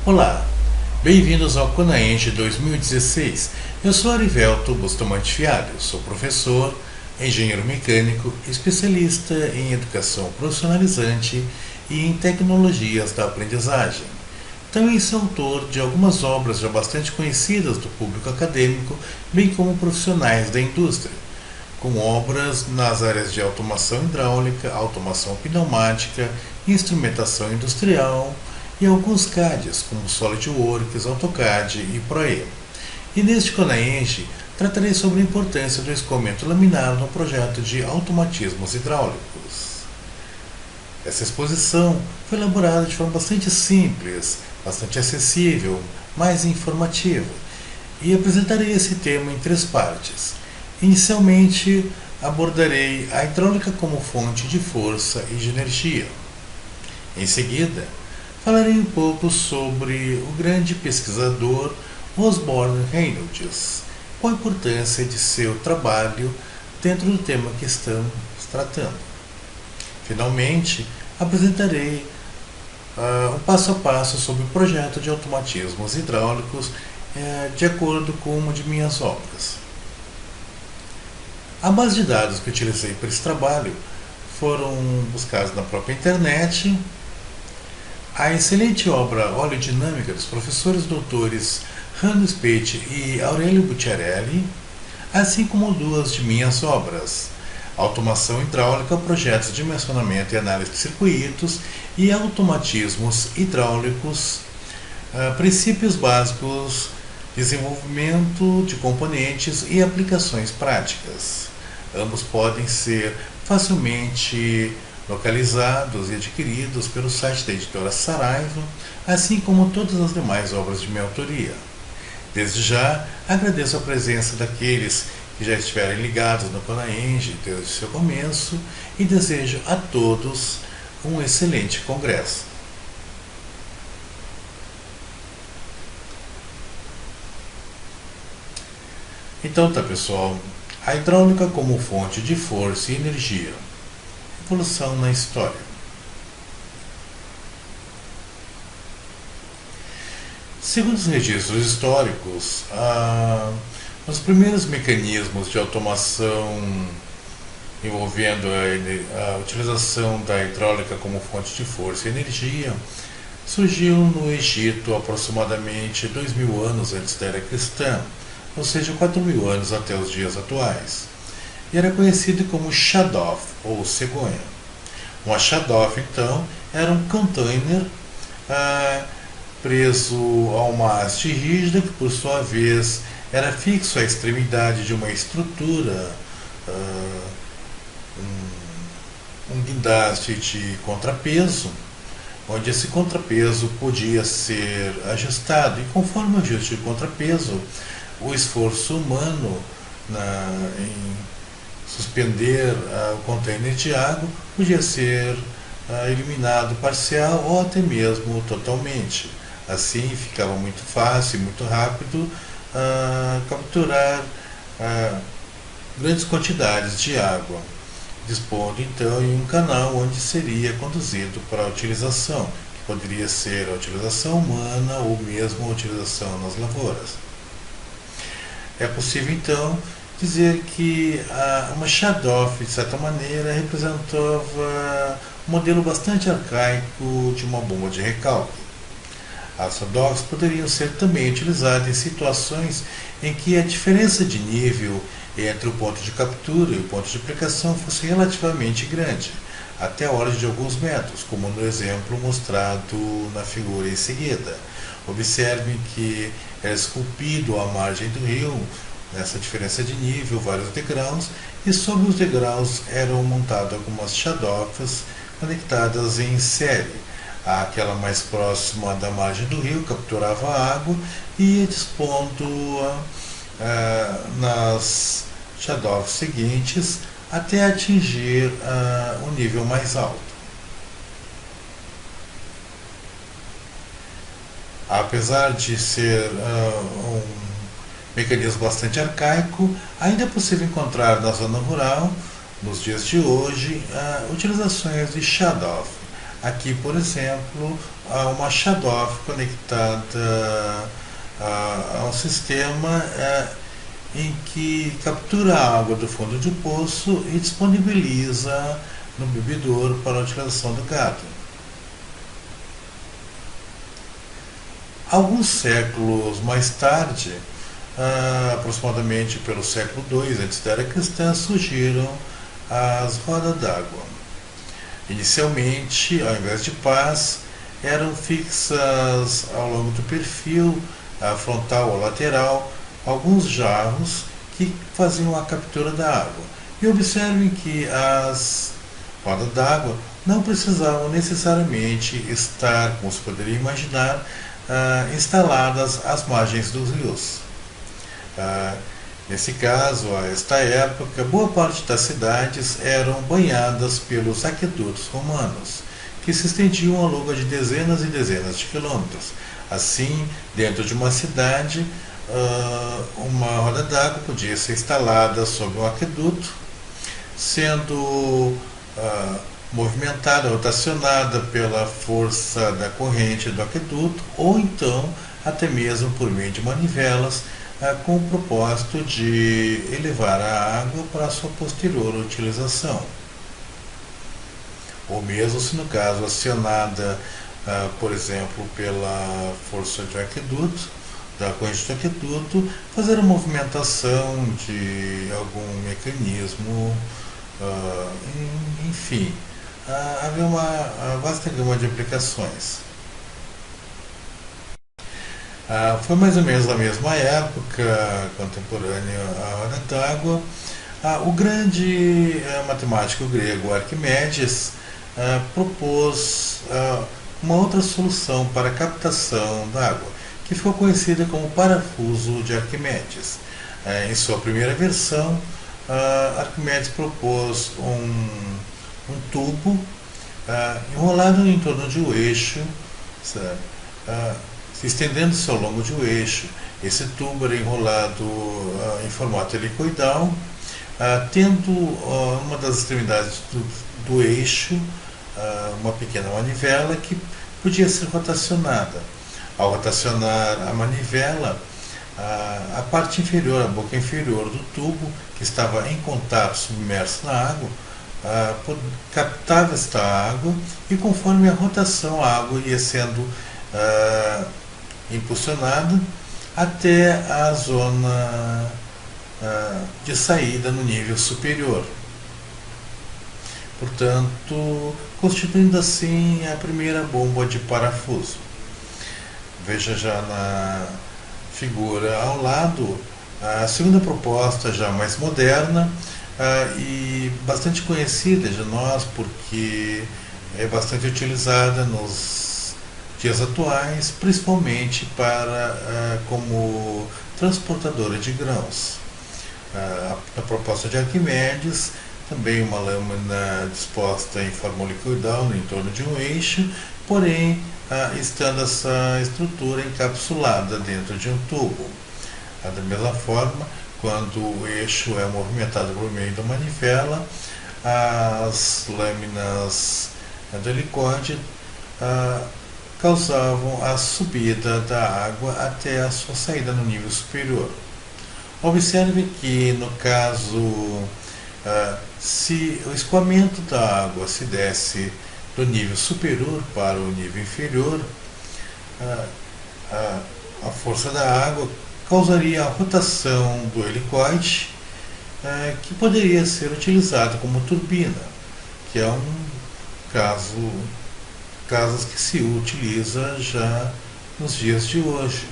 Olá, bem-vindos ao Conaenge 2016. Eu sou Arivelto Bustamante Fialho, sou professor, engenheiro mecânico, especialista em educação profissionalizante e em tecnologias da aprendizagem. Também sou autor de algumas obras já bastante conhecidas do público acadêmico, bem como profissionais da indústria, com obras nas áreas de automação hidráulica, automação pneumática, instrumentação industrial e alguns CADs, como SolidWorks, AutoCAD e ProE. E neste Conaenge tratarei sobre a importância do escoamento laminar no projeto de automatismos hidráulicos. Essa exposição foi elaborada de forma bastante simples, bastante acessível, mais informativa, e apresentarei esse tema em 3 partes. Inicialmente, abordarei a hidráulica como fonte de força e de energia. Em seguida, falarei um pouco sobre o grande pesquisador Osborne Reynolds, com a importância de seu trabalho dentro do tema que estamos tratando. Finalmente, apresentarei um passo a passo sobre o projeto de automatismos hidráulicos de acordo com uma de minhas obras. A base de dados que utilizei para esse trabalho foram buscados na própria internet. A excelente obra Oleodinâmica dos professores doutores Hanno Speth e Aurelio Bucciarelli, assim como 2 de minhas obras, Automação Hidráulica, Projetos de Dimensionamento e Análise de Circuitos e Automatismos Hidráulicos, Princípios Básicos, Desenvolvimento de Componentes e Aplicações Práticas. Ambos podem ser facilmente localizados e adquiridos pelo site da editora Saraiva, assim como todas as demais obras de minha autoria. Desde já, agradeço a presença daqueles que já estiverem ligados no Conaenge desde o seu começo e desejo a todos um excelente congresso. Então tá, pessoal, a hidráulica como fonte de força e energia. Evolução na história. Segundo os registros históricos, os primeiros mecanismos de automação envolvendo a utilização da hidráulica como fonte de força e energia surgiu no Egito aproximadamente 2000 anos antes da era cristã, ou seja, 4000 anos até os dias atuais. E era conhecido como Shadoff, ou cegonha. Uma Shadoff, então, era um container preso a uma haste rígida que, por sua vez, era fixo à extremidade de uma estrutura, um guindaste de contrapeso, onde esse contrapeso podia ser ajustado, e conforme o ajuste de contrapeso, o esforço humano em suspender o container de água podia ser eliminado parcial ou até mesmo totalmente. Assim ficava muito fácil e muito rápido capturar grandes quantidades de água, dispondo então em um canal onde seria conduzido para a utilização, que poderia ser a utilização humana ou mesmo a utilização nas lavouras. É possível então dizer que uma Shadoff, de certa maneira, representava um modelo bastante arcaico de uma bomba de recalque. As Shadoffs poderiam ser também utilizadas em situações em que a diferença de nível entre o ponto de captura e o ponto de aplicação fosse relativamente grande, até a ordem de alguns metros, como no exemplo mostrado na figura em seguida. Observem que era esculpido à margem do rio, nessa diferença de nível, vários degraus, e sobre os degraus eram montadas algumas Shadoffs conectadas em série. Aquela mais próxima da margem do rio capturava a água e ia dispondo nas Shadoffs seguintes até atingir o nível mais alto. Apesar de ser um mecanismo bastante arcaico, ainda é possível encontrar na zona rural, nos dias de hoje, utilizações de Shadoff, Aqui, por exemplo, há uma shut-off conectada a um sistema em que captura a água do fundo de poço e disponibiliza no bebedouro para a utilização do gado. Alguns séculos mais tarde, aproximadamente pelo século II antes da era cristã, surgiram as rodas d'água. Inicialmente, ao invés de pás, eram fixas ao longo do perfil, frontal ou lateral, alguns jarros que faziam a captura da água. E observem que as rodas d'água não precisavam necessariamente estar, como se poderia imaginar, instaladas às margens dos rios. Nesse caso, a esta época, boa parte das cidades eram banhadas pelos aquedutos romanos, que se estendiam ao longo de dezenas e dezenas de quilômetros. Assim, dentro de uma cidade, uma roda d'água podia ser instalada sobre um aqueduto, sendo movimentada, rotacionada pela força da corrente do aqueduto, ou então até mesmo por meio de manivelas, com o propósito de elevar a água para a sua posterior utilização. Ou mesmo se no caso acionada, por exemplo, pela força de um aqueduto, da corrente do aqueduto, fazer a movimentação de algum mecanismo, enfim, havia uma vasta gama de aplicações. Foi mais ou menos na mesma época, contemporânea à roda d'água, o grande matemático grego Arquimedes propôs uma outra solução para a captação da água, que ficou conhecida como parafuso de Arquimedes. Em sua primeira versão, Arquimedes propôs um tubo enrolado em torno de um eixo, estendendo-se ao longo de um eixo. Esse tubo era enrolado em formato helicoidal, tendo uma das extremidades do eixo uma pequena manivela que podia ser rotacionada. Ao rotacionar a manivela, a parte inferior, a boca inferior do tubo, que estava em contato submerso na água, captava esta água, e conforme a rotação a água ia sendo impulsionada até a zona de saída no nível superior. Portanto, constituindo assim a primeira bomba de parafuso. Veja já na figura ao lado a segunda proposta, já mais moderna e bastante conhecida de nós, porque é bastante utilizada nos dias atuais, principalmente como transportadora de grãos. A proposta de Arquimedes, também uma lâmina disposta em forma helicoidal em torno de um eixo, porém estando essa estrutura encapsulada dentro de um tubo. Da mesma forma, quando o eixo é movimentado por meio da manivela, as lâminas do helicóide causavam a subida da água até a sua saída no nível superior. Observe que, no caso, se o escoamento da água se desse do nível superior para o nível inferior, a força da água causaria a rotação do helicoide, que poderia ser utilizado como turbina, que é casos que se utiliza já nos dias de hoje,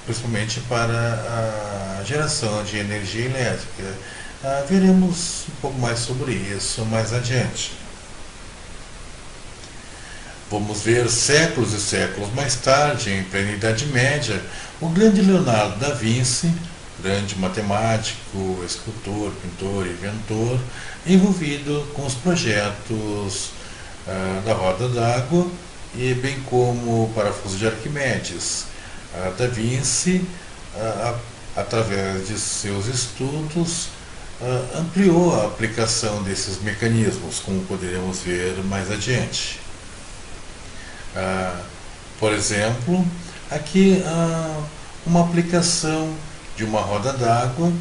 principalmente para a geração de energia elétrica. Veremos um pouco mais sobre isso mais adiante. Vamos ver séculos e séculos mais tarde, em plena Idade Média, o grande Leonardo da Vinci, grande matemático, escultor, pintor e inventor, envolvido com os projetos da roda d'água e bem como o parafuso de Arquimedes. Da Vinci, através de seus estudos, ampliou a aplicação desses mecanismos, como poderemos ver mais adiante. Por exemplo, aqui uma aplicação de uma roda d'água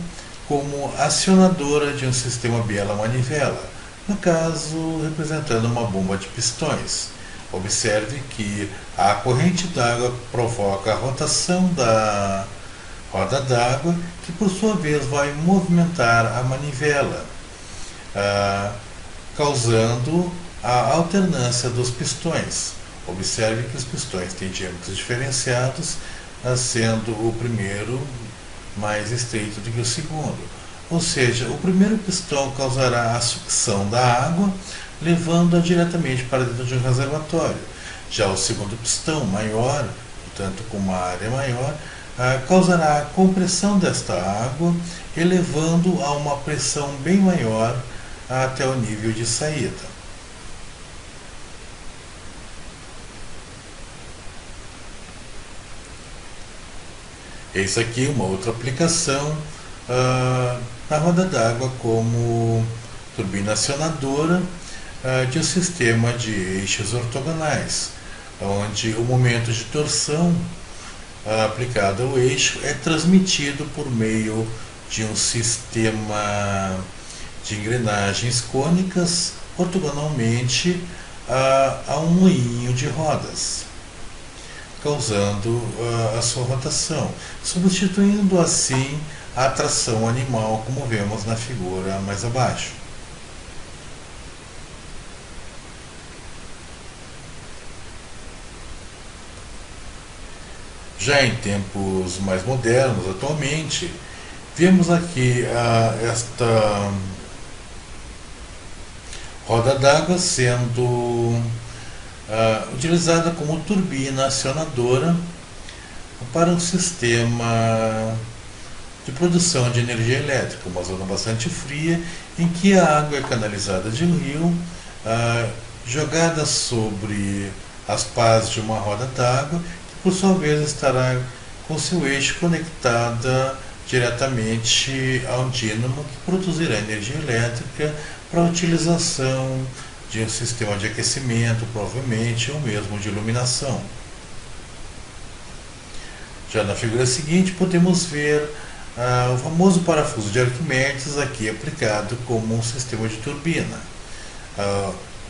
como acionadora de um sistema biela-manivela, no caso representando uma bomba de pistões. Observe que a corrente d'água provoca a rotação da roda d'água, que por sua vez vai movimentar a manivela, causando a alternância dos pistões. Observe que os pistões têm diâmetros diferenciados, sendo o primeiro mais estreito do que o segundo. Ou seja, o primeiro pistão causará a sucção da água, levando-a diretamente para dentro de um reservatório. Já o segundo pistão, maior, portanto com uma área maior, causará a compressão desta água, elevando a uma pressão bem maior até o nível de saída. Eis aqui uma outra aplicação na roda d'água como turbina acionadora de um sistema de eixos ortogonais, onde o momento de torção aplicado ao eixo é transmitido por meio de um sistema de engrenagens cônicas ortogonalmente a um moinho de rodas, causando a sua rotação, substituindo assim a tração animal, como vemos na figura mais abaixo. Já em tempos mais modernos, atualmente, vemos aqui esta roda d'água sendo utilizada como turbina acionadora para um sistema de produção de energia elétrica, uma zona bastante fria, em que a água é canalizada de um rio, jogada sobre as pás de uma roda d'água, que por sua vez estará com seu eixo conectada diretamente ao dínamo, que produzirá energia elétrica para a utilização de um sistema de aquecimento, provavelmente, ou mesmo de iluminação. Já na figura seguinte, podemos ver o famoso parafuso de Arquimedes aqui aplicado como um sistema de turbina.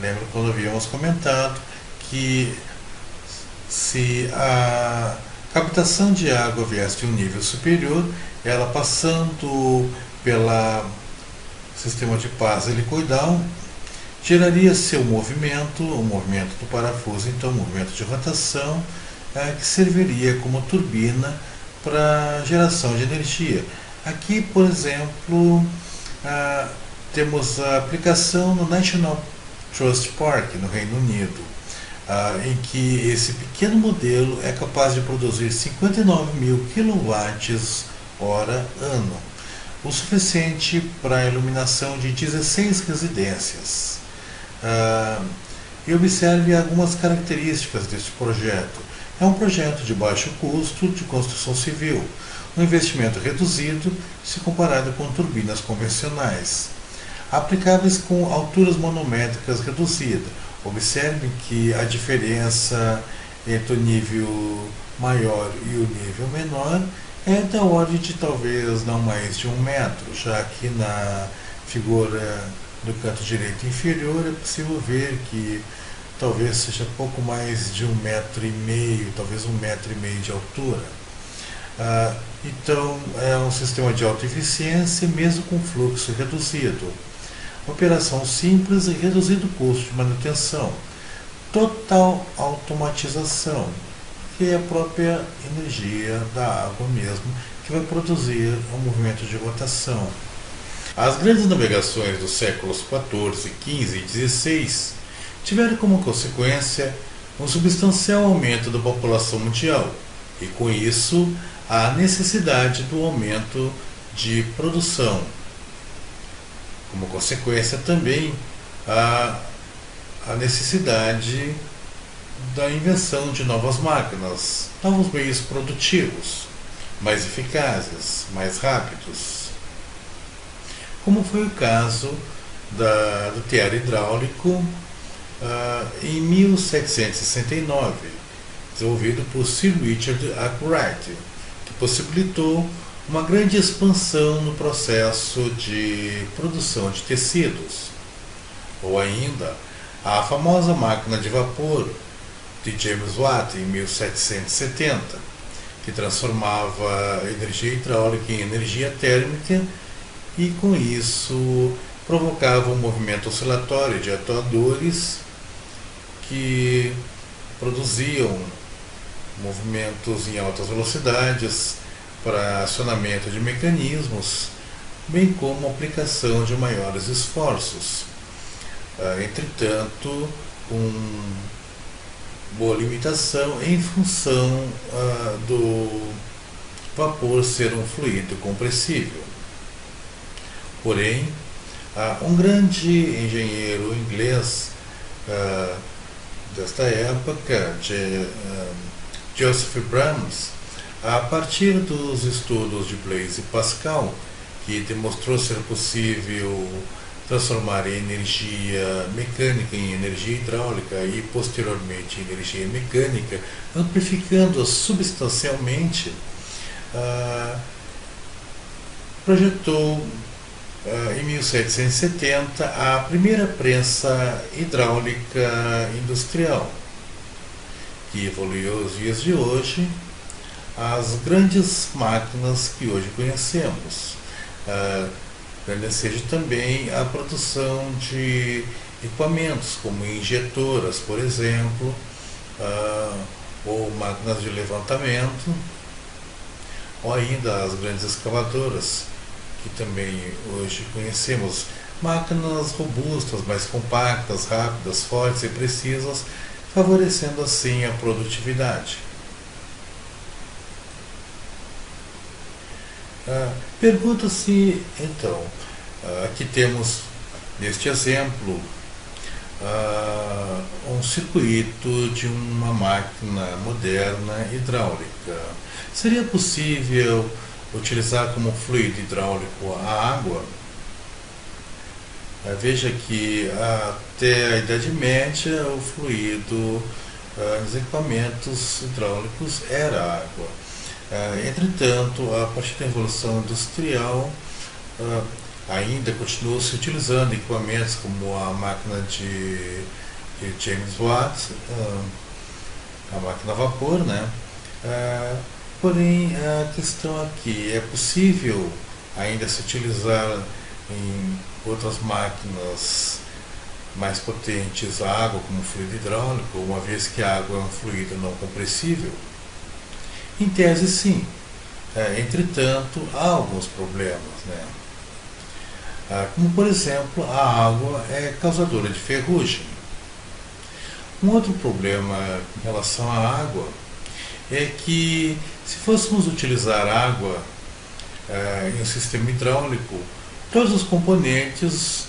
Lembra quando havíamos comentado que se a captação de água viesse de um nível superior, ela passando pelo sistema de pás helicoidal, geraria seu movimento, o movimento do parafuso, então o movimento de rotação, que serviria como turbina para geração de energia. Aqui, por exemplo, temos a aplicação no National Trust Park, no Reino Unido, em que esse pequeno modelo é capaz de produzir 59.000 kWh ano, o suficiente para a iluminação de 16 residências. E observe algumas características deste projeto. É um projeto de baixo custo de construção civil, um investimento reduzido se comparado com turbinas convencionais, aplicáveis com alturas manométricas reduzidas. Observe que a diferença entre o nível maior e o nível menor é da ordem de talvez não mais de 1 metro, já que na figura do canto direito inferior é possível ver que talvez seja pouco mais de 1,5 metro, talvez 1,5 metro de altura. Então é um sistema de alta eficiência, mesmo com fluxo reduzido. Operação simples e reduzido custo de manutenção. Total automatização, que é a própria energia da água mesmo, que vai produzir um movimento de rotação. As grandes navegações dos séculos XIV, XV e XVI tiveram como consequência um substancial aumento da população mundial e, com isso, a necessidade do aumento de produção. Como consequência também a necessidade da invenção de novas máquinas, novos meios produtivos, mais eficazes, mais rápidos. Como foi o caso do tear hidráulico em 1769, desenvolvido por Sir Richard Arkwright, que possibilitou uma grande expansão no processo de produção de tecidos. Ou ainda, a famosa máquina de vapor de James Watt em 1770, que transformava energia hidráulica em energia térmica e com isso provocava um movimento oscilatório de atuadores que produziam movimentos em altas velocidades para acionamento de mecanismos, bem como aplicação de maiores esforços. Entretanto, com boa limitação em função do vapor ser um fluido compressível. Porém, um grande engenheiro inglês desta época, Joseph Brahms, a partir dos estudos de Blaise Pascal, que demonstrou ser possível transformar energia mecânica em energia hidráulica e posteriormente em energia mecânica, amplificando-a substancialmente, projetou em 1770 a primeira prensa hidráulica industrial, que evoluiu aos dias de hoje as grandes máquinas que hoje conhecemos. Seja também a produção de equipamentos como injetoras, por exemplo, ou máquinas de levantamento, ou ainda as grandes escavadoras, que também hoje conhecemos, máquinas robustas, mais compactas, rápidas, fortes e precisas, favorecendo assim a produtividade. Pergunta-se então, aqui temos neste exemplo um circuito de uma máquina moderna hidráulica. Seria possível utilizar como fluido hidráulico a água? Veja que até a Idade Média o fluido nos equipamentos hidráulicos era água. Entretanto, a partir da Revolução Industrial, ainda continuou se utilizando equipamentos como a máquina de James Watt, a máquina a vapor, né? Porém, a questão aqui, é possível ainda se utilizar em outras máquinas mais potentes a água como fluido hidráulico, uma vez que a água é um fluido não compressível? Em tese, sim. Entretanto, há alguns problemas, né? Como, por exemplo, a água é causadora de ferrugem. Um outro problema em relação à água é que, se fôssemos utilizar água em um sistema hidráulico, todos os componentes,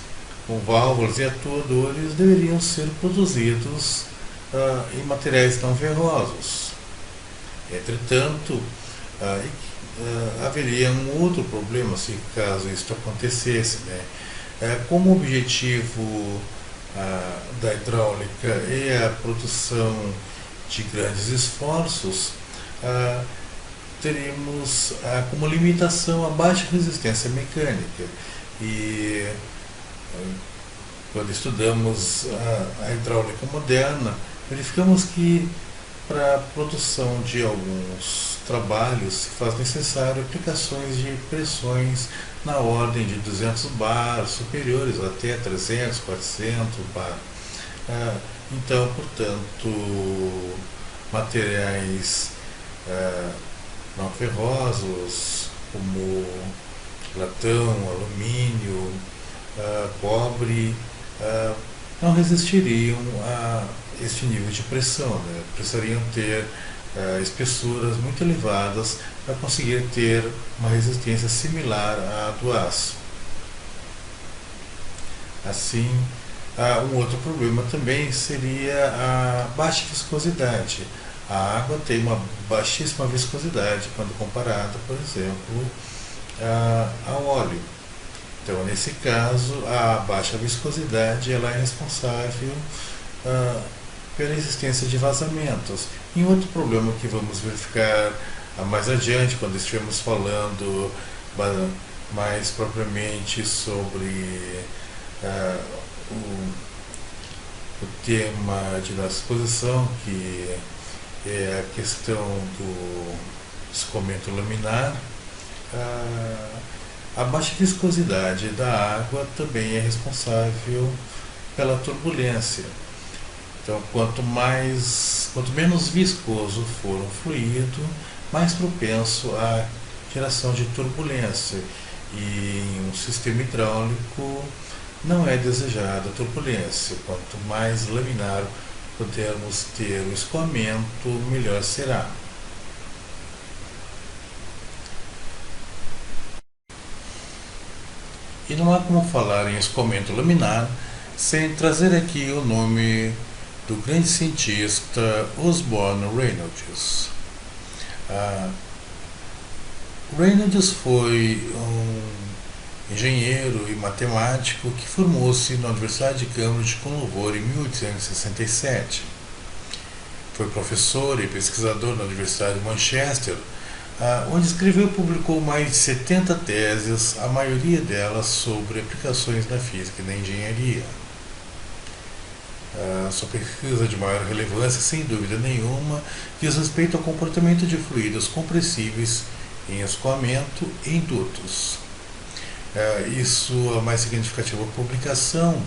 com válvulas e atuadores, deveriam ser produzidos em materiais não ferrosos. Entretanto, haveria um outro problema se caso isso acontecesse, né? Como o objetivo da hidráulica é a produção de grandes esforços, teríamos como limitação a baixa resistência mecânica. E quando estudamos a hidráulica moderna, verificamos que para a produção de alguns trabalhos se faz necessário aplicações de pressões na ordem de 200 bar, superiores até 300, 400 bar. Então, portanto, materiais não ferrosos como latão, alumínio, cobre, não resistiriam a este nível de pressão, né? Precisariam ter espessuras muito elevadas para conseguir ter uma resistência similar à do aço. Assim, um outro problema também seria a baixa viscosidade. A água tem uma baixíssima viscosidade quando comparada, por exemplo, ao óleo. Então, nesse caso, a baixa viscosidade ela é responsável pela existência de vazamentos. E outro problema que vamos verificar mais adiante, quando estivermos falando mais propriamente sobre o, o tema de nossa exposição, que é a questão do escoamento laminar. A baixa viscosidade da água também é responsável pela turbulência. Então, quanto menos viscoso for um fluido, mais propenso à geração de turbulência. E em um sistema hidráulico não é desejada a turbulência. Quanto mais laminar pudermos ter o escoamento, melhor será. E não há como falar em escoamento laminar sem trazer aqui o nome do grande cientista Osborne Reynolds. Reynolds foi um engenheiro e matemático que formou-se na Universidade de Cambridge com louvor em 1867. Foi professor e pesquisador na Universidade de Manchester, onde escreveu e publicou mais de 70 teses, a maioria delas sobre aplicações na física e na engenharia. Sua pesquisa de maior relevância, sem dúvida nenhuma, diz respeito ao comportamento de fluidos compressíveis em escoamento em dutos. E sua mais significativa publicação,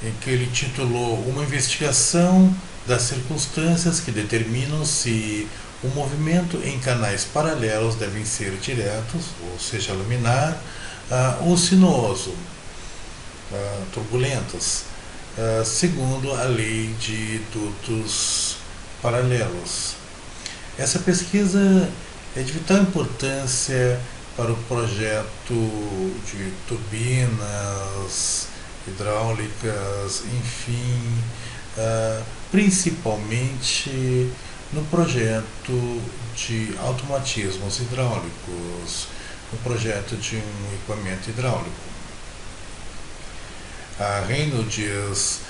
em que ele titulou Uma investigação das circunstâncias que determinam se o movimento em canais paralelos devem ser diretos, ou seja, laminar, ou sinuoso, turbulentos, segundo a lei de dutos paralelos. Essa pesquisa é de vital importância para o projeto de turbinas hidráulicas, enfim, principalmente no projeto de automatismos hidráulicos, no projeto de um equipamento hidráulico. A Reynolds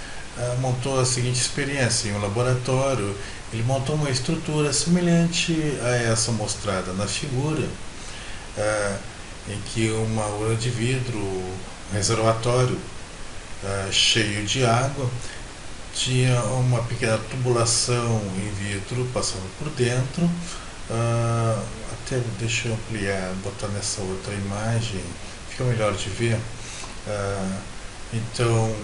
montou a seguinte experiência em um laboratório. Ele montou uma estrutura semelhante a essa mostrada na figura, em que uma urna de vidro, um reservatório cheio de água, tinha uma pequena tubulação em vidro passando por dentro. Até deixa eu ampliar, botar nessa outra imagem, fica melhor de ver. Então,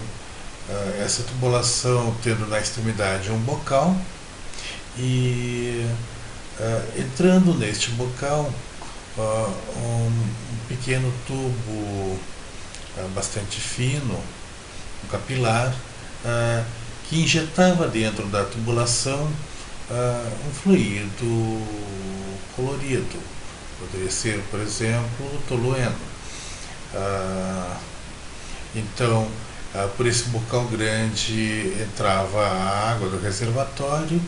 essa tubulação tendo na extremidade um bocal, e entrando neste bocal um pequeno tubo bastante fino, um capilar, que injetava dentro da tubulação um fluido colorido. Poderia ser, por exemplo, tolueno. Então, por esse bocal grande entrava a água do reservatório,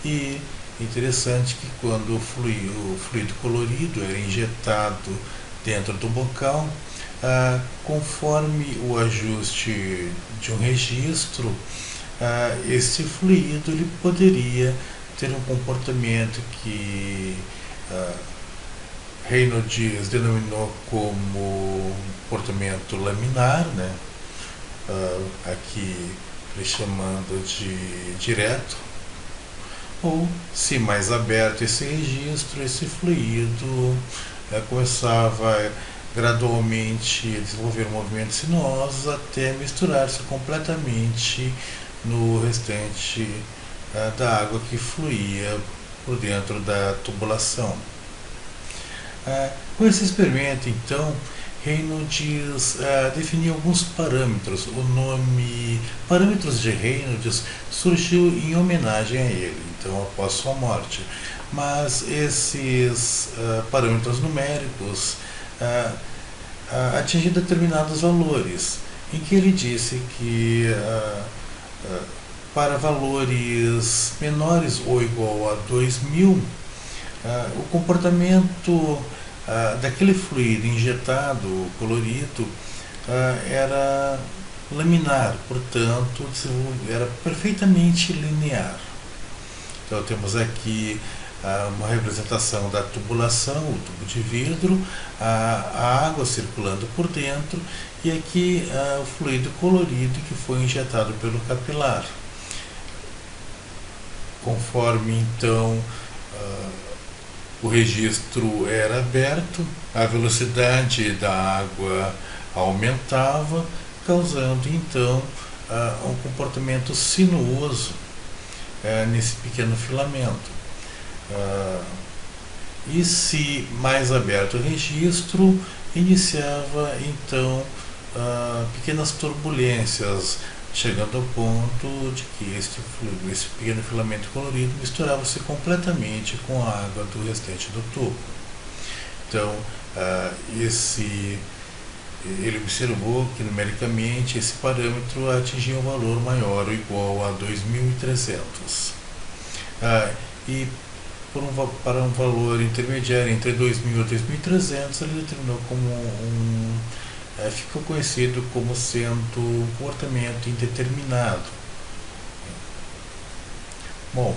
e interessante que quando o fluido colorido era injetado dentro do bocal, conforme o ajuste de um registro, esse fluido ele poderia ter um comportamento que Reynolds denominou como comportamento laminar, né? Aqui ele chamando de direto, ou, se mais aberto esse registro, esse fluido começava gradualmente a desenvolver movimentos sinuosos até misturar-se completamente no restante da água que fluía por dentro da tubulação. Com esse experimento, então, Reynolds definiu alguns parâmetros. O nome parâmetros de Reynolds surgiu em homenagem a ele, então, após sua morte. Mas esses parâmetros numéricos atingem determinados valores, em que ele disse que para valores menores ou igual a 2000, o comportamento daquele fluido injetado colorido era laminar, portanto era perfeitamente linear. Então temos aqui uma representação da tubulação, o tubo de vidro, a água circulando por dentro e aqui o fluido colorido que foi injetado pelo capilar. Conforme então o registro era aberto, a velocidade da água aumentava, causando então um comportamento sinuoso nesse pequeno filamento. E se mais aberto o registro, iniciava então pequenas turbulências, chegando ao ponto de que esse pequeno filamento colorido misturava-se completamente com a água do restante do tubo. Então, ele observou que numericamente esse parâmetro atingia um valor maior ou igual a 2.300. E para um valor intermediário entre 2.000 e 2.300, ele determinou como ficou conhecido como sendo um comportamento indeterminado. Bom,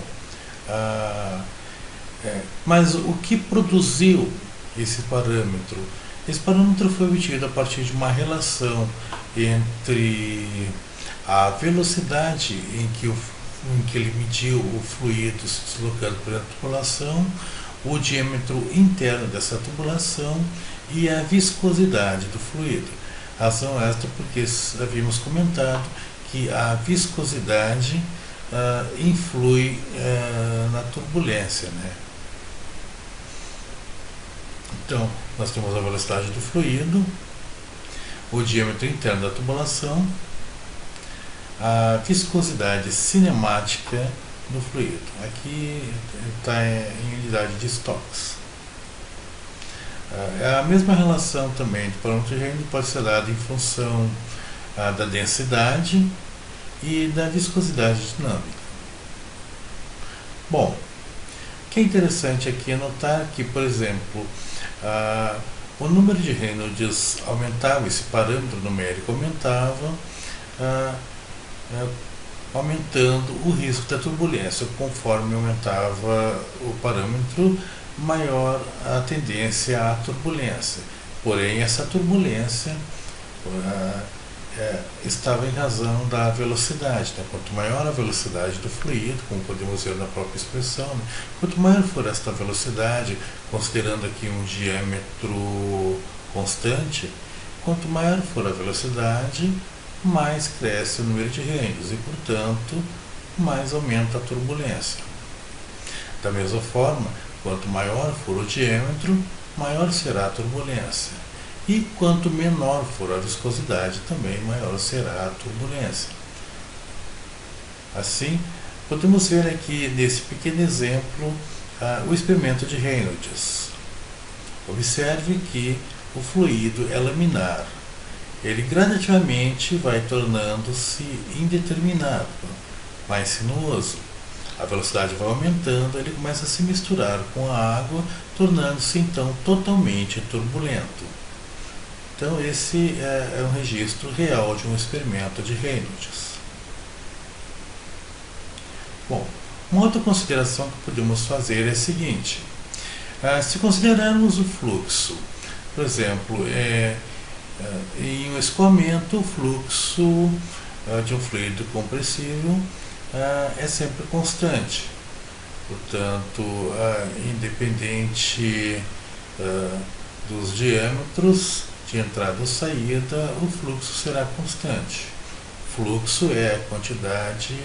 mas o que produziu esse parâmetro? Esse parâmetro foi obtido a partir de uma relação entre a velocidade em que ele mediu o fluido se deslocando pela tubulação, o diâmetro interno dessa tubulação e a viscosidade do fluido. Razão esta porque havíamos comentado que a viscosidade influi na turbulência, né? Então, nós temos a velocidade do fluido, o diâmetro interno da tubulação, a viscosidade cinemática do fluido. Aqui está em unidade de Stokes. A mesma relação também de parâmetro de Rayleigh pode ser dada em função da densidade e da viscosidade dinâmica. Bom, o que é interessante aqui é notar que, por exemplo, o número de Reynolds aumentava, esse parâmetro numérico aumentava, aumentando o risco da turbulência. Conforme aumentava o parâmetro, maior a tendência à turbulência. Porém, essa turbulência estava em razão da velocidade. Né? Quanto maior a velocidade do fluido, como podemos ver na própria expressão, né? Quanto maior for esta velocidade, considerando aqui um diâmetro constante, quanto maior for a velocidade, mais cresce o número de Reynolds e, portanto, mais aumenta a turbulência. Da mesma forma, quanto maior for o diâmetro, maior será a turbulência. E quanto menor for a viscosidade, também maior será a turbulência. Assim, podemos ver aqui nesse pequeno exemplo o experimento de Reynolds. Observe que o fluido é laminar. Ele gradativamente vai tornando-se indeterminado, mais sinuoso. A velocidade vai aumentando, ele começa a se misturar com a água, tornando-se então totalmente turbulento. Então esse é um registro real de um experimento de Reynolds. Bom, uma outra consideração que podemos fazer é a seguinte: se considerarmos o fluxo, por exemplo, em um escoamento, o fluxo de um fluido compressível é sempre constante. Portanto, independente dos diâmetros de entrada ou saída, o fluxo será constante. Fluxo é a quantidade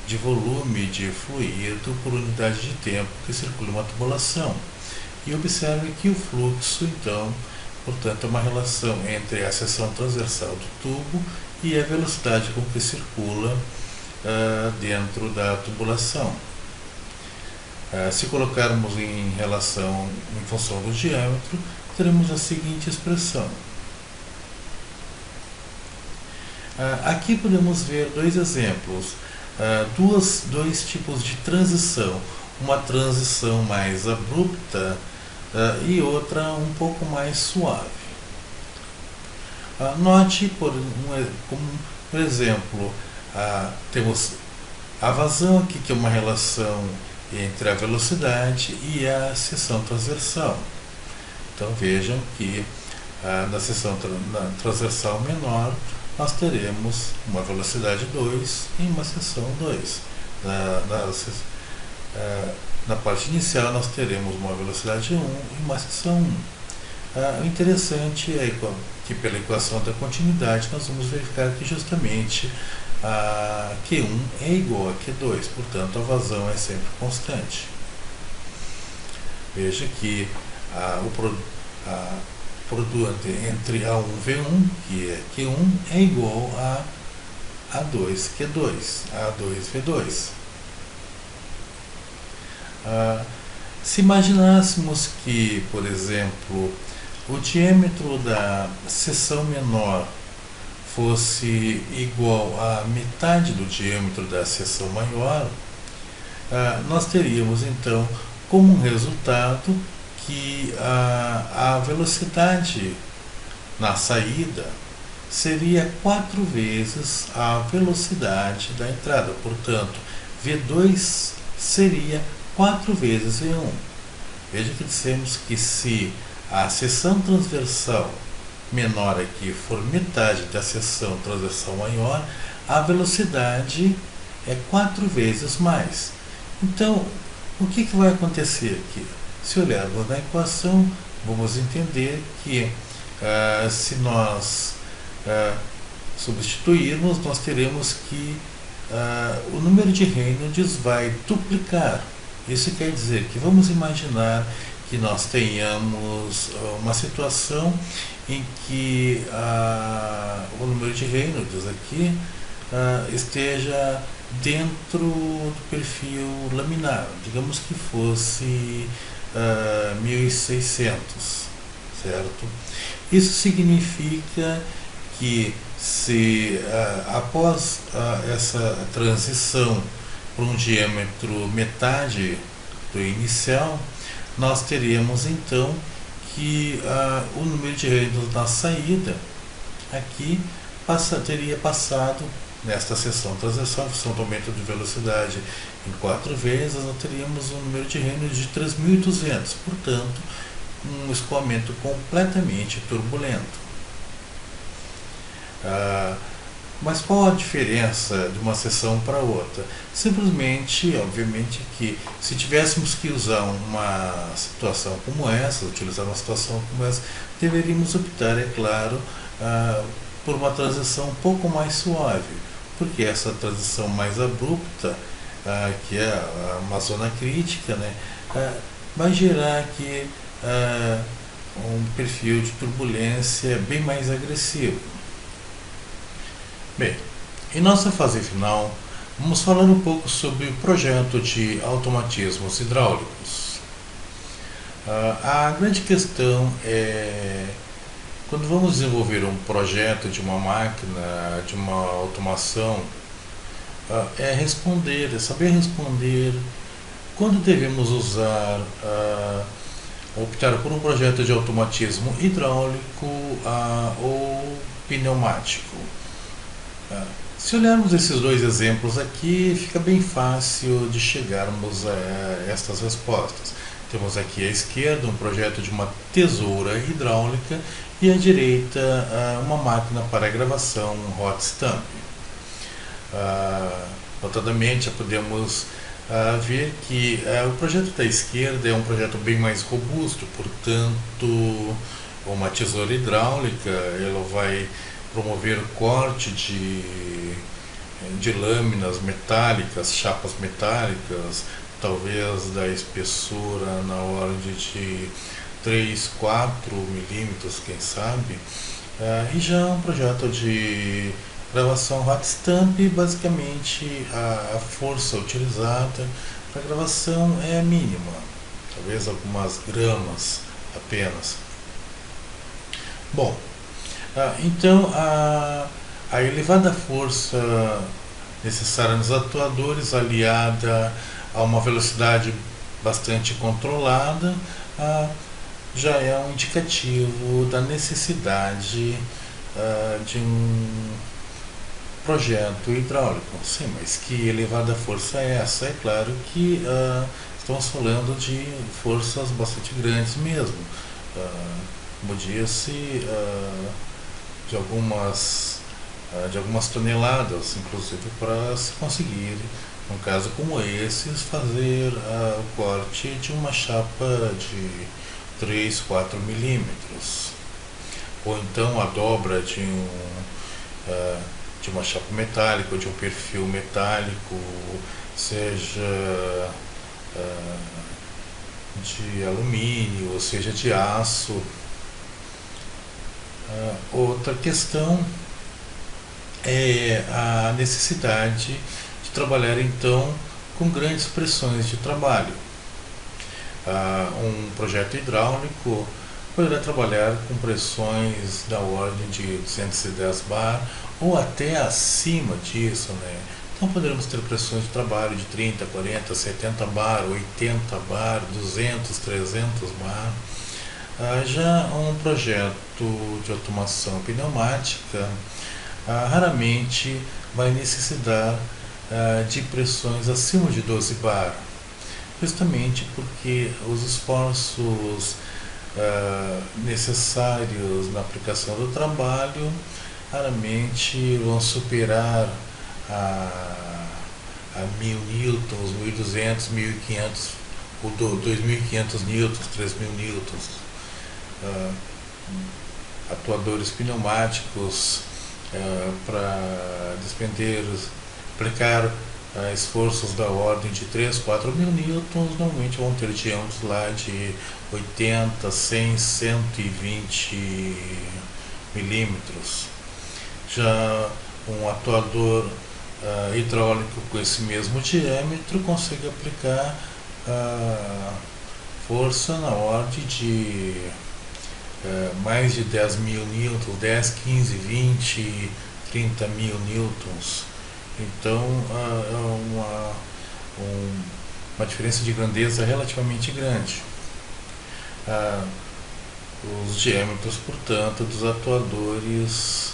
de volume de fluido por unidade de tempo que circula uma tubulação. E observe que o fluxo, então, portanto, é uma relação entre a seção transversal do tubo e a velocidade com que circula dentro da tubulação. Se colocarmos em relação, em função do diâmetro, teremos a seguinte expressão. Aqui podemos ver dois exemplos, dois tipos de transição, uma transição mais abrupta e outra um pouco mais suave. Note como Por exemplo, temos a vazão aqui, que é uma relação entre a velocidade e a seção transversal. Então vejam que na seção transversal menor nós teremos uma velocidade 2 e uma seção 2. Na parte inicial nós teremos uma velocidade 1 e uma seção 1. O interessante é que pela equação da continuidade nós vamos verificar que justamente Q1 é igual a Q2, portanto a vazão é sempre constante. Veja que o produto entre A1V1, que é Q1, é igual a A2Q2, A2V2. Se imaginássemos que, por exemplo, o diâmetro da seção menor fosse igual à metade do diâmetro da seção maior, nós teríamos então como resultado que a velocidade na saída seria 4 vezes a velocidade da entrada, portanto V2 seria 4 vezes V1. Veja que dissemos que se a seção transversal menor aqui for metade da seção transversal maior, a velocidade é 4 vezes mais. Então, o que vai acontecer aqui? Se olharmos na equação, vamos entender que se nós substituirmos, nós teremos que o número de Reynolds vai duplicar. Isso quer dizer que vamos imaginar que nós tenhamos uma situação em que o número de Reynolds aqui esteja dentro do perfil laminar, digamos que fosse 1600, certo? Isso significa que se após essa transição para um diâmetro metade do inicial, nós teríamos então que o número de Reynolds na saída aqui teria passado nesta seção transversal, função do aumento de velocidade em 4 vezes, nós teríamos um número de Reynolds de 3200, portanto um escoamento completamente turbulento. Mas qual a diferença de uma seção para outra? Simplesmente, obviamente, que se tivéssemos que usar uma situação como essa, utilizar uma situação como essa, deveríamos optar, é claro, por uma transição um pouco mais suave, porque essa transição mais abrupta, que é uma zona crítica, né, vai gerar aqui um perfil de turbulência bem mais agressivo. Bem, em nossa fase final, vamos falar um pouco sobre o projeto de automatismos hidráulicos. A grande questão é, quando vamos desenvolver um projeto de uma máquina, de uma automação, é saber responder quando devemos optar por um projeto de automatismo hidráulico ou pneumático. Se olharmos esses dois exemplos aqui, fica bem fácil de chegarmos a estas respostas. Temos aqui à esquerda um projeto de uma tesoura hidráulica e à direita uma máquina para gravação hot stamp. Notadamente, podemos ver que o projeto da esquerda é um projeto bem mais robusto, portanto, uma tesoura hidráulica ela vai promover o corte de lâminas metálicas, chapas metálicas, talvez da espessura na ordem de 3, 4 milímetros, quem sabe. E já um projeto de gravação hot stamp, basicamente a força utilizada para gravação é mínima, talvez algumas gramas apenas. Bom, então a elevada força necessária nos atuadores, aliada a uma velocidade bastante controlada, já é um indicativo da necessidade de um projeto hidráulico. Sim, mas que elevada força é essa? É claro que estamos falando de forças bastante grandes mesmo. Como disse, de algumas toneladas, inclusive para se conseguir, num caso como esses, fazer o corte de uma chapa de 3, 4 milímetros, ou então a dobra de uma chapa metálica, ou de um perfil metálico, seja de alumínio, ou seja de aço. Outra questão é a necessidade de trabalhar então com grandes pressões de trabalho. Um projeto hidráulico poderá trabalhar com pressões da ordem de 210 bar ou até acima disso, né? Então poderemos ter pressões de trabalho de 30, 40, 70 bar, 80 bar, 200, 300 bar. Já um projeto de automação pneumática raramente vai necessitar de pressões acima de 12 bar, justamente porque os esforços necessários na aplicação do trabalho raramente vão superar a 1000 newtons, 1200, 1500 ou 2500 newtons, 3000 newtons. Atuadores pneumáticos para aplicar esforços da ordem de 3, 4 mil newtons normalmente vão ter diâmetros lá de 80, 100, 120 milímetros. Já um atuador hidráulico com esse mesmo diâmetro consegue aplicar força na ordem de mais de 10 mil newtons, 10, 15, 20, 30 mil newtons. Então é uma diferença de grandeza relativamente grande. Os diâmetros, portanto, dos atuadores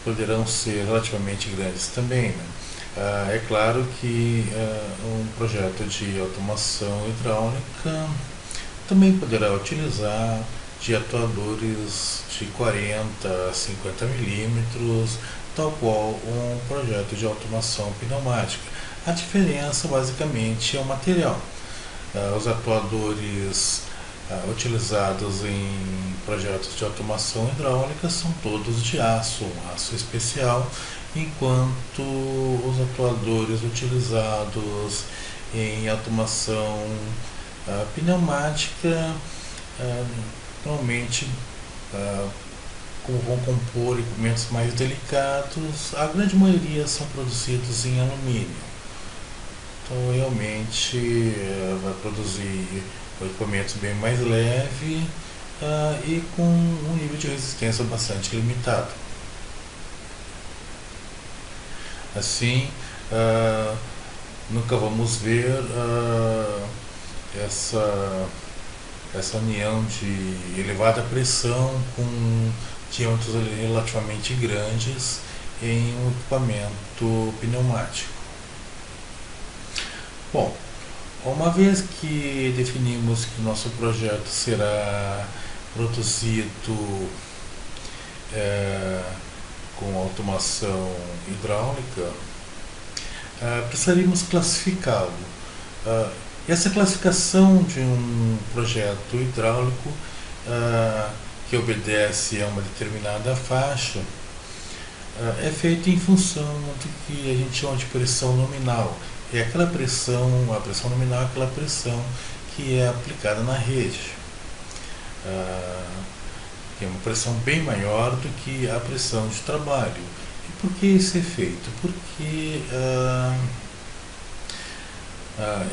poderão ser relativamente grandes também, né? É claro que um projeto de automação hidráulica também poderá utilizar de atuadores de 40 a 50 milímetros, tal qual um projeto de automação pneumática. A diferença basicamente é o material. Os atuadores utilizados em projetos de automação hidráulica são todos de aço, um aço especial, enquanto os atuadores utilizados em automação pneumática normalmente, como vão compor equipamentos mais delicados, a grande maioria são produzidos em alumínio. Então realmente vai produzir um equipamento bem mais leve e com um nível de resistência bastante limitado. Assim, nunca vamos ver essa união de elevada pressão com diâmetros relativamente grandes em um equipamento pneumático. Bom, uma vez que definimos que nosso projeto será produzido com automação hidráulica, precisaríamos classificá-lo. Essa classificação de um projeto hidráulico que obedece a uma determinada faixa é feita em função do que a gente chama de pressão nominal. É aquela pressão, a pressão nominal é aquela pressão que é aplicada na rede. Que é uma pressão bem maior do que a pressão de trabalho. E por que isso é feito? Porque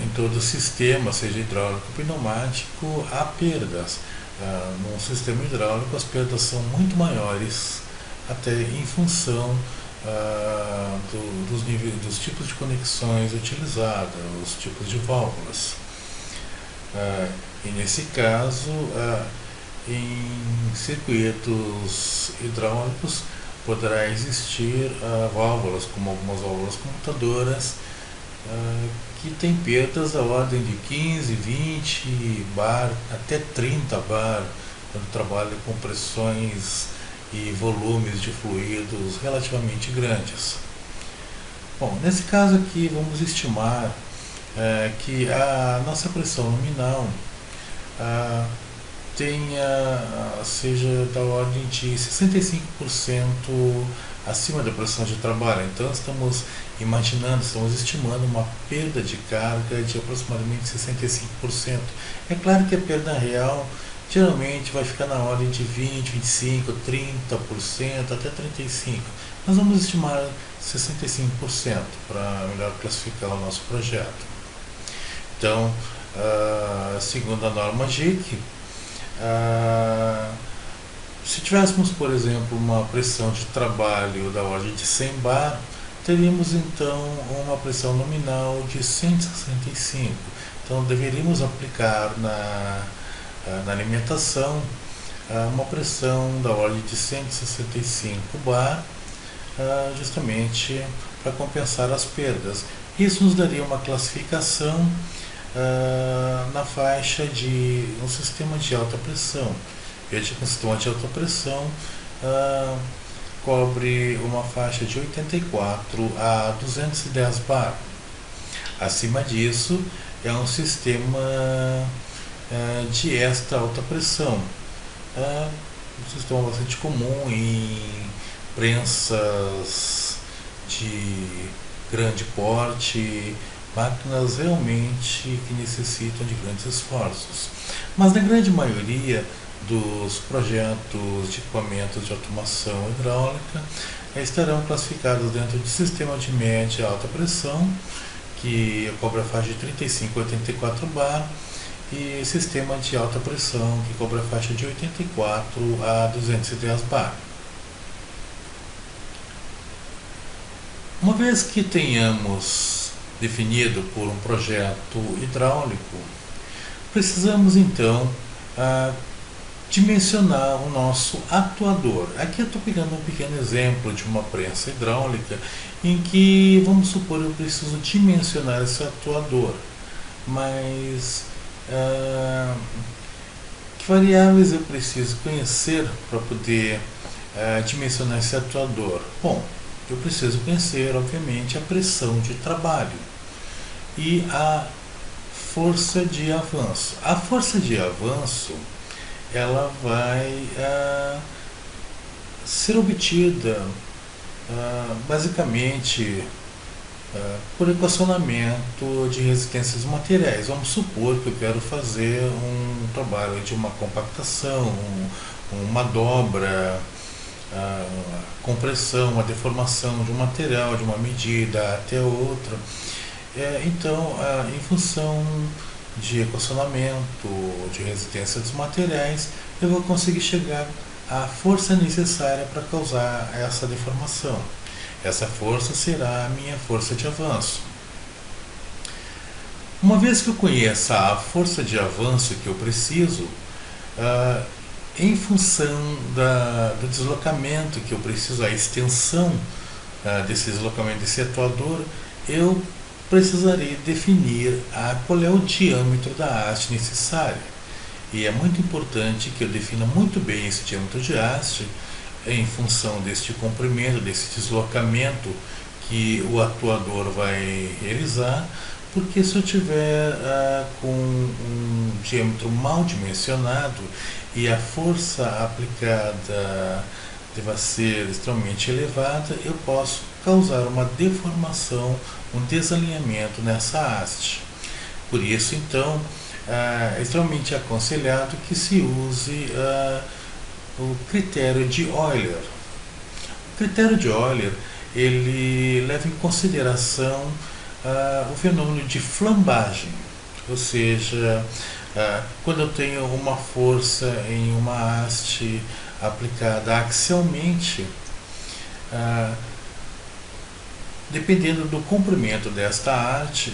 em todo o sistema, seja hidráulico ou pneumático, há perdas. Num sistema hidráulico as perdas são muito maiores, até em função dos tipos de conexões utilizadas, os tipos de válvulas. E nesse caso, em circuitos hidráulicos, poderá existir válvulas, como algumas válvulas comutadoras, que tem perdas da ordem de 15, 20 bar, até 30 bar, quando trabalha com pressões e volumes de fluidos relativamente grandes. Bom, nesse caso aqui vamos estimar que a nossa pressão nominal seja da ordem de 65% acima da pressão de trabalho. Então estamos estimando uma perda de carga de aproximadamente 65%. É claro que a perda real geralmente vai ficar na ordem de 20, 25, 30%, até 35%. Nós vamos estimar 65% para melhor classificar o nosso projeto. Então, segundo a norma GIC, se tivéssemos, por exemplo, uma pressão de trabalho da ordem de 100 bar, teríamos então uma pressão nominal de 165. Então deveríamos aplicar na alimentação uma pressão da ordem de 165 bar, justamente para compensar as perdas. Isso nos daria uma classificação na faixa de um sistema de alta pressão. Veja que um sistema de alta pressão cobre uma faixa de 84 a 210 bar. Acima disso é um sistema de extra alta pressão, um sistema bastante comum em prensas de grande porte, máquinas realmente que necessitam de grandes esforços. Mas na grande maioria dos projetos de equipamentos de automação hidráulica estarão classificados dentro de sistema de média e alta pressão, que cobre a faixa de 35 a 84 bar, e sistema de alta pressão, que cobre a faixa de 84 a 210 bar. Uma vez que tenhamos definido por um projeto hidráulico, precisamos então dimensionar o nosso atuador. Aqui eu estou pegando um pequeno exemplo de uma prensa hidráulica em que, vamos supor, eu preciso dimensionar esse atuador, mas que variáveis eu preciso conhecer para poder dimensionar esse atuador? Bom, eu preciso conhecer, obviamente, a pressão de trabalho e a força de avanço. A força de avanço ela vai ser obtida basicamente por equacionamento de resistência dos materiais. Vamos supor que eu quero fazer um trabalho de uma compactação, uma dobra, compressão, uma deformação de um material, de uma medida até outra. Então, em função de equacionamento de resistência dos materiais, eu vou conseguir chegar à força necessária para causar essa deformação. Essa força será a minha força de avanço. Uma vez que eu conheça a força de avanço que eu preciso, em função do deslocamento que eu preciso, a extensão desse deslocamento desse atuador, eu precisarei definir qual é o diâmetro da haste necessária. E é muito importante que eu defina muito bem esse diâmetro de haste em função deste comprimento, desse deslocamento que o atuador vai realizar, porque se eu tiver com um diâmetro mal dimensionado e a força aplicada deva ser extremamente elevada, eu posso causar uma deformação, um desalinhamento nessa haste. Por isso, então, é extremamente aconselhado que se use o critério de Euler. O critério de Euler ele leva em consideração o fenômeno de flambagem, ou seja, quando eu tenho uma força em uma haste aplicada axialmente, dependendo do comprimento dessa haste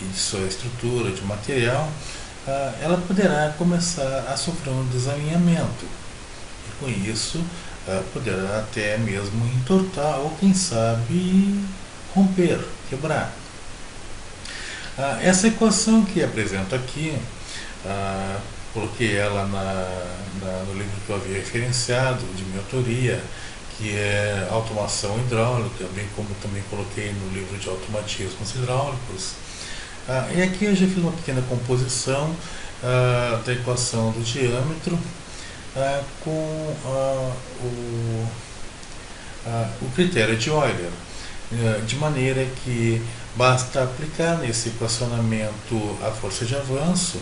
e de sua estrutura de material, ela poderá começar a sofrer um desalinhamento. E com isso, poderá até mesmo entortar ou, quem sabe, romper, quebrar. Essa equação que apresento aqui, coloquei ela no livro que eu havia referenciado, de minha autoria, que é Automação Hidráulica, bem como também coloquei no livro de Automatismos Hidráulicos. E aqui eu já fiz uma pequena composição da equação do diâmetro com o critério de Euler, de maneira que basta aplicar nesse equacionamento a força de avanço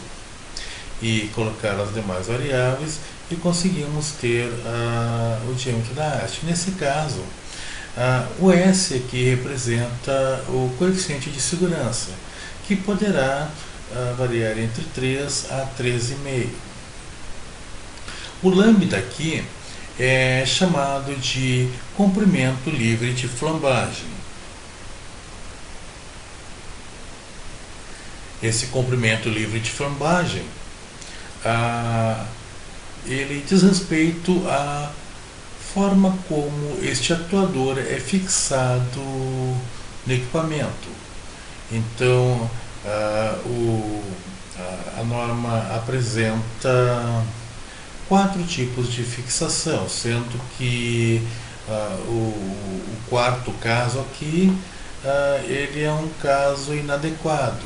e colocar as demais variáveis e conseguimos ter o diâmetro da haste. Nesse caso, o S aqui representa o coeficiente de segurança, que poderá variar entre 3 a 13,5. O lambda aqui é chamado de comprimento livre de flambagem. Esse comprimento livre de flambagem, ele diz respeito à forma como este atuador é fixado no equipamento. Então, a norma apresenta 4 tipos de fixação, sendo que o quarto caso aqui, ele é um caso inadequado,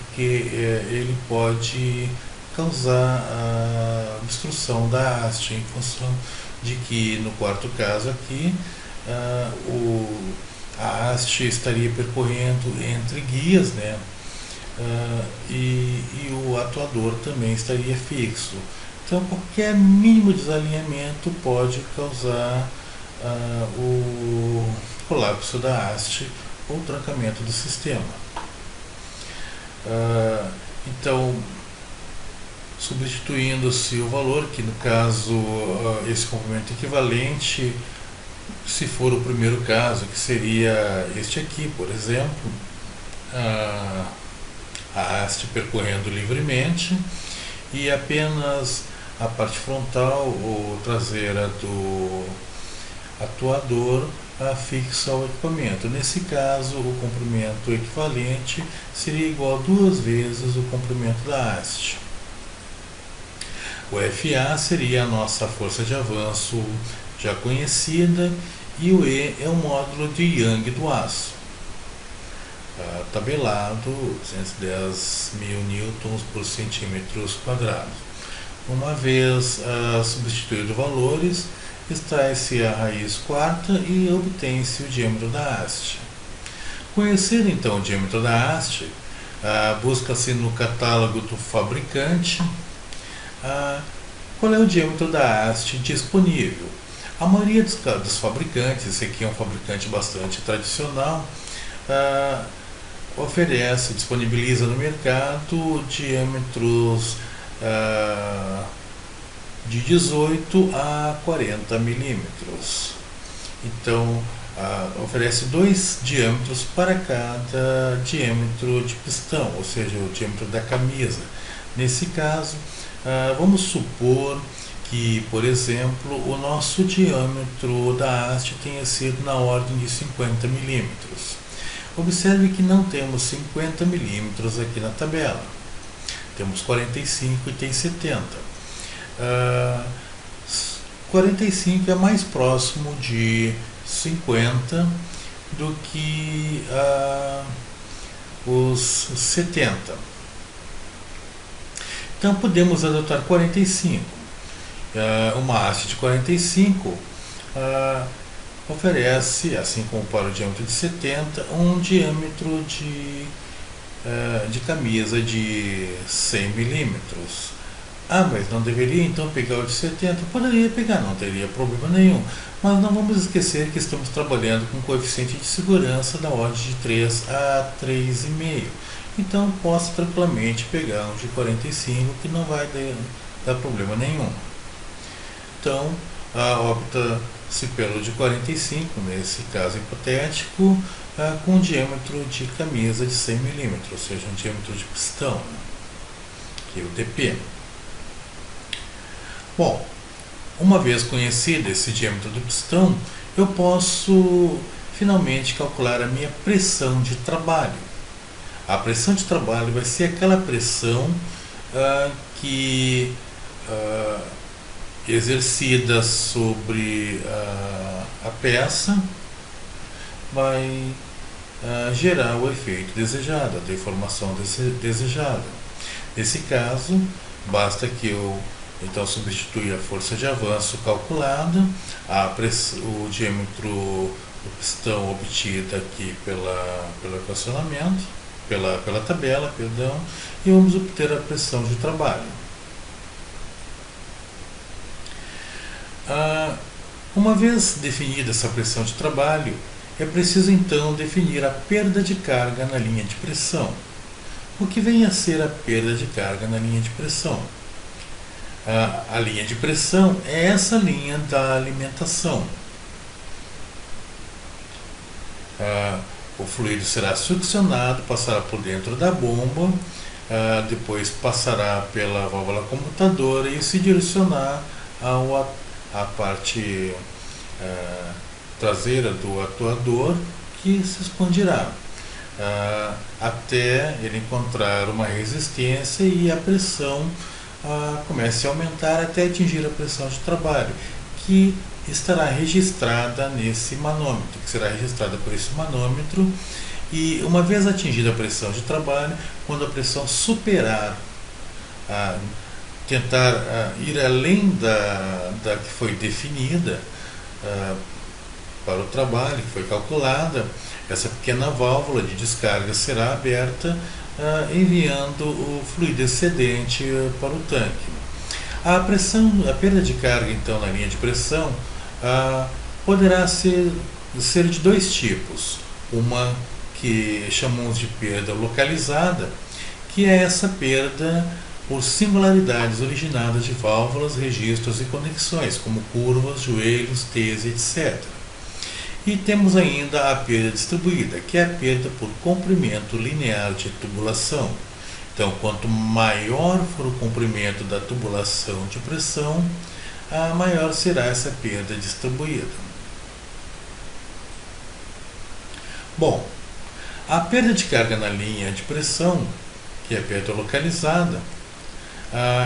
porque ele pode causar a obstrução da haste, em função de que no quarto caso aqui a haste estaria percorrendo entre guias, né? E o atuador também estaria fixo. Então qualquer mínimo desalinhamento pode causar o colapso da haste ou o trancamento do sistema. Então, substituindo-se o valor, que no caso esse comprimento equivalente, se for o primeiro caso, que seria este aqui, por exemplo, a haste percorrendo livremente e apenas a parte frontal ou traseira do atuador fixa ao equipamento. Nesse caso, o comprimento equivalente seria igual a 2 vezes o comprimento da haste. O FA seria a nossa força de avanço já conhecida e o E é o módulo de Young do aço, tabelado 210.000 newtons por centímetros quadrados. Uma vez substituído valores, extrai-se a raiz quarta e obtém-se o diâmetro da haste. Conhecer então o diâmetro da haste, busca-se no catálogo do fabricante qual é o diâmetro da haste disponível. A maioria dos fabricantes, esse aqui é um fabricante bastante tradicional, disponibiliza no mercado diâmetros de 18 a 40 milímetros. Então, oferece 2 diâmetros para cada diâmetro de pistão, ou seja, o diâmetro da camisa. Nesse caso, vamos supor que, por exemplo, o nosso diâmetro da haste tenha sido na ordem de 50 milímetros. Observe que não temos 50 milímetros aqui na tabela. Temos 45 e tem 70. 45 é mais próximo de 50 do que os 70. Então podemos adotar 45. Uma haste de 45 oferece, assim como para o diâmetro de 70, um diâmetro de camisa de 100 milímetros. Mas não deveria então pegar o de 70? Poderia pegar, não teria problema nenhum. Mas não vamos esquecer que estamos trabalhando com um coeficiente de segurança da ordem de 3 a 3,5. Então posso tranquilamente pegar um de 45 que não vai dar problema nenhum. Então opta-se pelo de 45, nesse caso hipotético, com um diâmetro de camisa de 100 milímetros, ou seja, um diâmetro de pistão, que é o DP. Bom, Uma vez conhecido esse diâmetro do pistão, eu posso finalmente calcular a minha pressão de trabalho. A pressão de trabalho vai ser aquela pressão que exercida sobre a peça vai gerar o efeito desejado, a deformação desejada. Nesse caso, basta que eu então substituir a força de avanço calculada, o diâmetro do pistão obtido aqui pelo equacionamento, pela tabela, perdão, e vamos obter a pressão de trabalho. Uma vez definida essa pressão de trabalho, é preciso então definir a perda de carga na linha de pressão. O que vem a ser a perda de carga na linha de pressão? A linha de pressão é essa linha da alimentação. O fluido será succionado, passará por dentro da bomba, depois passará pela válvula comutadora e se direcionar à parte traseira do atuador, que se expandirá até ele encontrar uma resistência e a pressão comece a aumentar até atingir a pressão de trabalho, que estará registrada nesse manômetro, que será registrada por esse manômetro. E uma vez atingida a pressão de trabalho, quando a pressão superar, tentar ir além da que foi definida para o trabalho, que foi calculada, essa pequena válvula de descarga será aberta, enviando o fluido excedente para o tanque. A perda de carga então na linha de pressão poderá ser de dois tipos. Uma que chamamos de perda localizada, que é essa perda por singularidades originadas de válvulas, registros e conexões, como curvas, joelhos, T's, etc. E temos ainda a perda distribuída, que é a perda por comprimento linear de tubulação. Então, quanto maior for o comprimento da tubulação de pressão, maior será essa perda distribuída. Bom, a perda de carga na linha de pressão, que é a perda localizada,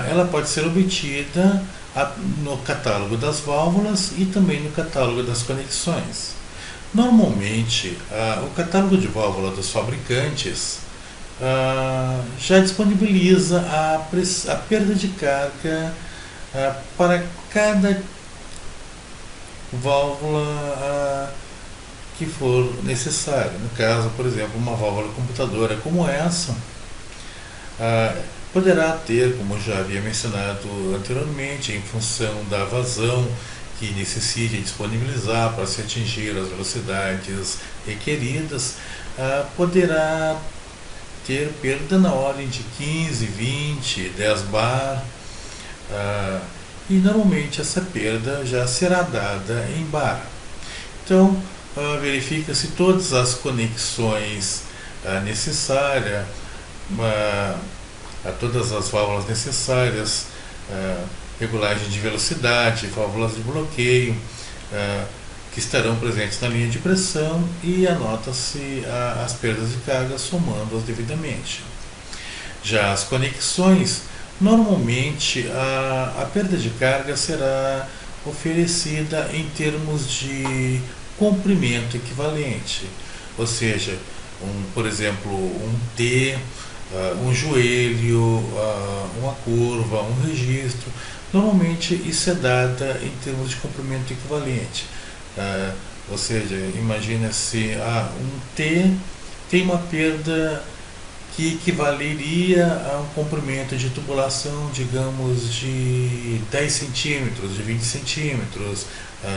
ela pode ser obtida no catálogo das válvulas e também no catálogo das conexões. Normalmente, o catálogo de válvula dos fabricantes já disponibiliza a perda de carga para cada válvula que for necessário. No caso, por exemplo, uma válvula computadora como essa poderá ter, como já havia mencionado anteriormente, em função da vazão que necessite disponibilizar para se atingir as velocidades requeridas, poderá ter perda na ordem de 15, 20, 10 bar, e normalmente essa perda já será dada em bar. Então, verifica-se todas as conexões necessárias, todas as válvulas necessárias, regulagem de velocidade, válvulas de bloqueio, que estarão presentes na linha de pressão, e anota-se as perdas de carga somando-as devidamente. Já as conexões, normalmente a perda de carga será oferecida em termos de comprimento equivalente, ou seja, por exemplo, um T, um joelho, uma curva, um registro. Normalmente isso é dada em termos de comprimento equivalente, ou seja, imagina-se um T tem uma perda que equivaleria a um comprimento de tubulação, digamos, de 10 centímetros, de 20 centímetros,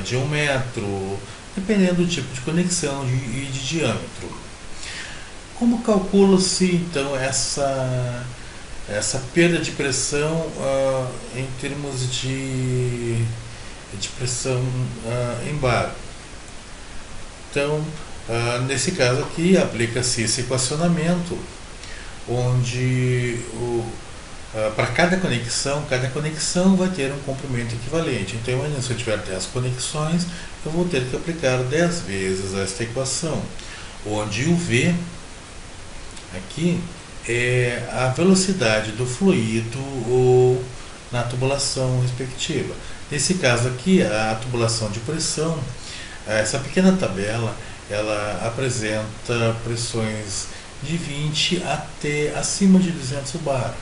de 1 metro, dependendo do tipo de conexão e de diâmetro. Como calcula-se então essa perda de pressão em termos de pressão em bar? Então, nesse caso aqui, aplica-se esse equacionamento, onde para cada conexão vai ter um comprimento equivalente. Então, imagina, se eu tiver 10 conexões, eu vou ter que aplicar 10 vezes esta equação, onde o V aqui é a velocidade do fluido ou na tubulação respectiva. Nesse caso aqui, a tubulação de pressão, essa pequena tabela, ela apresenta pressões de 20 até acima de 200 bar.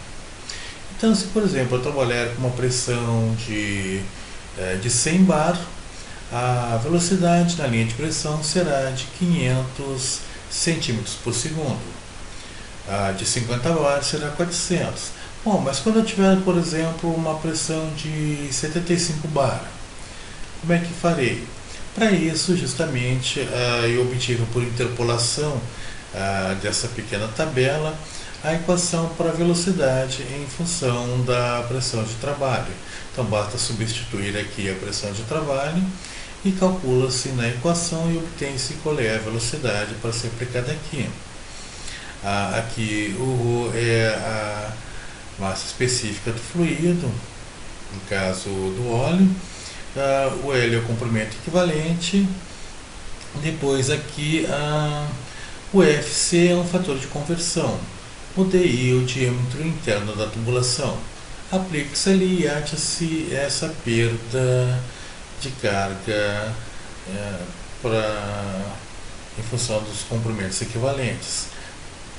Então, se por exemplo eu trabalhar com uma pressão de 100 bar, a velocidade na linha de pressão será de 500 centímetros por segundo. A de 50 bar será 400. Bom, mas quando eu tiver, por exemplo, uma pressão de 75 bar, como é que farei? Para isso, justamente, eu obtive por interpolação dessa pequena tabela a equação para a velocidade em função da pressão de trabalho. Então, basta substituir aqui a pressão de trabalho e calcula-se na equação e obtém-se qual é a velocidade para ser aplicada aqui. Aqui o ρ é a massa específica do fluido, no caso do óleo, o L é o comprimento equivalente, depois aqui o FC é um fator de conversão, o DI é o diâmetro interno da tubulação. Aplica-se ali e acha-se essa perda de carga em função dos comprimentos equivalentes.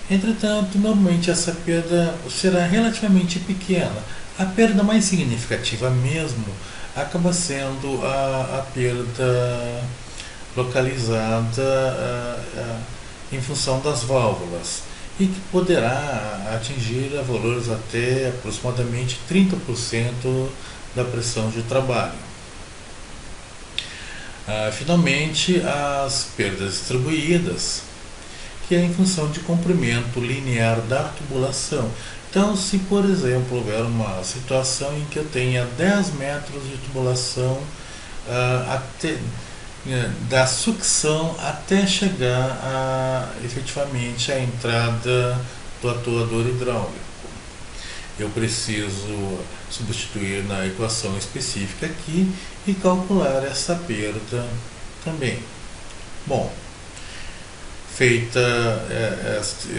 Entretanto, normalmente essa perda será relativamente pequena. A perda mais significativa mesmo acaba sendo a perda localizada em função das válvulas e que poderá atingir valores até aproximadamente 30% da pressão de trabalho. Finalmente, as perdas distribuídas, que é em função de comprimento linear da tubulação. Então, se por exemplo houver uma situação em que eu tenha 10 metros de tubulação da sucção até chegar efetivamente à entrada do atuador hidráulico, eu preciso substituir na equação específica aqui e calcular essa perda também. Bom, feita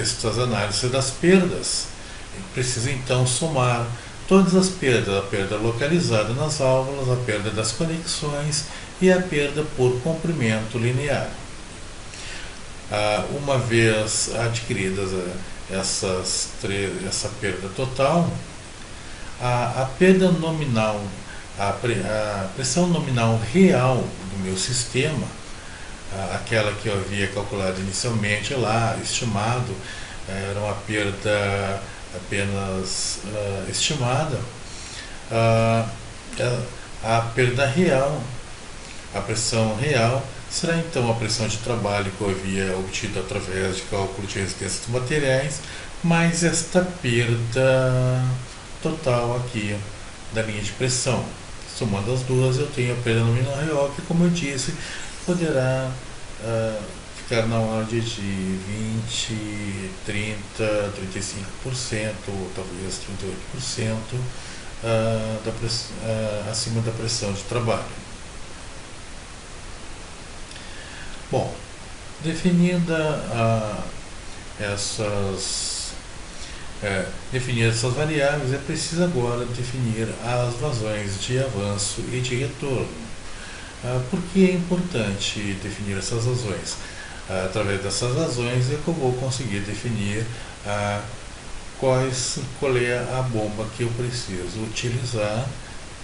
estas análises das perdas, precisa então somar todas as perdas, a perda localizada nas válvulas, a perda das conexões e a perda por comprimento linear. Uma vez adquiridas essa perda total, a perda nominal, a pressão nominal real do meu sistema, aquela que eu havia calculado inicialmente lá, estimado, era uma perda apenas estimada, a perda real, a pressão real, será então a pressão de trabalho que eu havia obtido através de cálculo de resistência dos materiais, mais esta perda total aqui da linha de pressão. Somando as duas, eu tenho a perda nominal real, que, como eu disse, poderá ficar na ordem de 20, 30, 35%, ou talvez 38% acima da pressão de trabalho. Bom, definida essas variáveis, é preciso agora definir as vazões de avanço e de retorno. Por que é importante definir essas vazões? Através dessas vazões é que eu vou conseguir definir qual é a bomba que eu preciso utilizar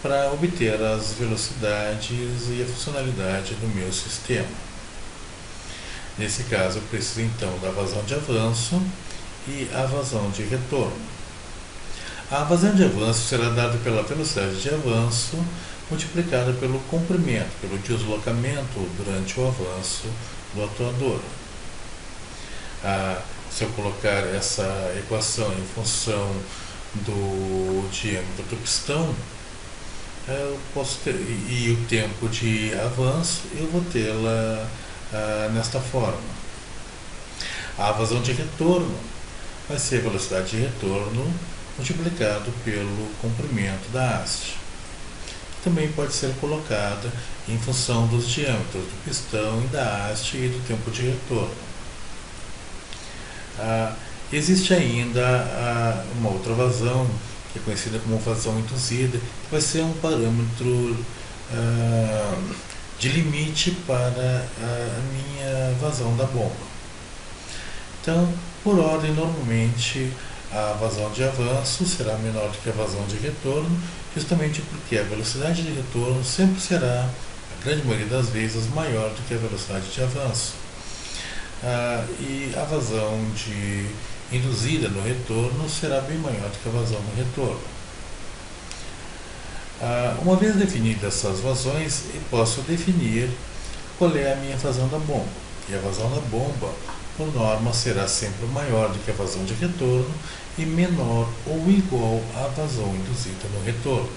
para obter as velocidades e a funcionalidade do meu sistema. Nesse caso, eu preciso então da vazão de avanço e a vazão de retorno. A vazão de avanço será dada pela velocidade de avanço multiplicada pelo comprimento, pelo deslocamento durante o avanço do atuador. Se eu colocar essa equação em função do diâmetro do pistão, eu posso ter, e o tempo de avanço, eu vou tê-la nesta forma. A vazão de retorno vai ser a velocidade de retorno multiplicado pelo comprimento da haste. Também pode ser colocada em função dos diâmetros do pistão e da haste e do tempo de retorno. Existe ainda uma outra vazão, que é conhecida como vazão induzida, que vai ser um parâmetro de limite para a minha vazão da bomba. Então, por ordem, normalmente a vazão de avanço será menor do que a vazão de retorno, justamente porque a velocidade de retorno sempre será, a grande maioria das vezes, maior do que a velocidade de avanço. E a vazão induzida no retorno será bem maior do que a vazão no retorno. Uma vez definidas essas vazões, eu posso definir qual é a minha vazão da bomba. E a vazão da bomba, por norma, será sempre maior do que a vazão de retorno e menor ou igual à vazão induzida no retorno.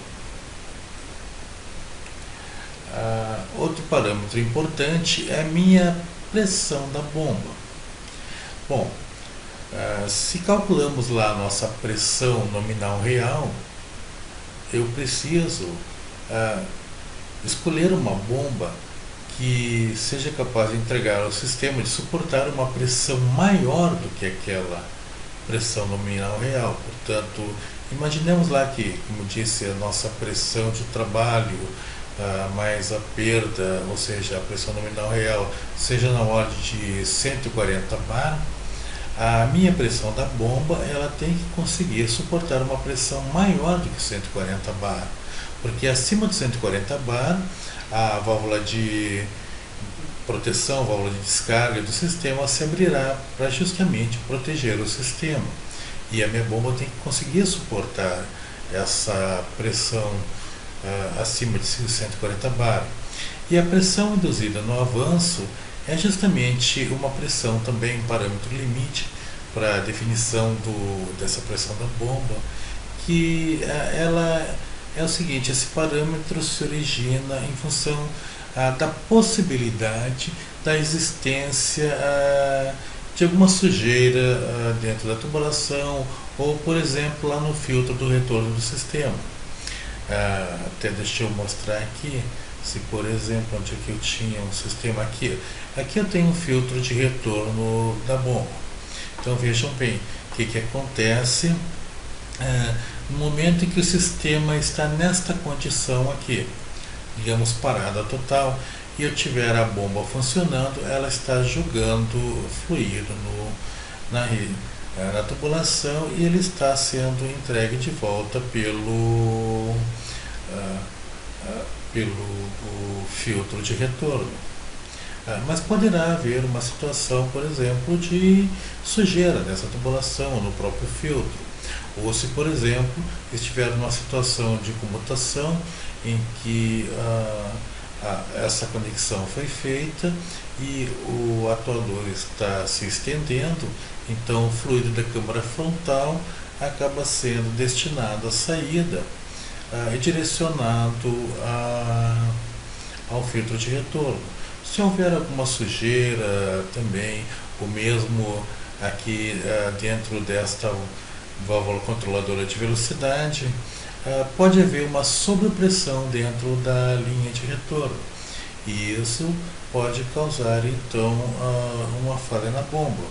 Outro parâmetro importante é a minha pressão da bomba. Bom, se calculamos lá a nossa pressão nominal real, eu preciso escolher uma bomba que seja capaz de entregar ao sistema, de suportar uma pressão maior do que aquela pressão nominal real. Portanto, imaginemos lá que, como disse, a nossa pressão de trabalho mais a perda, ou seja, a pressão nominal real, seja na ordem de 140 bar, a minha pressão da bomba ela tem que conseguir suportar uma pressão maior do que 140 bar, porque acima de 140 bar a válvula de proteção, a válvula de descarga do sistema se abrirá para justamente proteger o sistema, e a minha bomba tem que conseguir suportar essa pressão acima de 140 bar. E a pressão induzida no avanço é justamente uma pressão também, um parâmetro limite para a definição dessa pressão da bomba, que ela é o seguinte: esse parâmetro se origina em função da possibilidade da existência de alguma sujeira dentro da tubulação, ou, por exemplo, lá no filtro do retorno do sistema. Até deixa eu mostrar aqui. Se, por exemplo, onde aqui eu tinha um sistema aqui eu tenho um filtro de retorno da bomba. Então vejam bem o que acontece no momento em que o sistema está nesta condição aqui, digamos parada total, e eu tiver a bomba funcionando, ela está jogando fluido na tubulação, e ele está sendo entregue de volta pelo filtro de retorno. Mas poderá haver uma situação, por exemplo, de sujeira nessa tubulação, no próprio filtro. Ou se, por exemplo, estiver numa situação de comutação em que essa conexão foi feita e o atuador está se estendendo, então o fluido da câmara frontal acaba sendo destinado à saída e direcionado ao filtro de retorno. Se houver alguma sujeira também, ou mesmo aqui dentro desta válvula controladora de velocidade, pode haver uma sobrepressão dentro da linha de retorno, e isso pode causar então uma falha na bomba.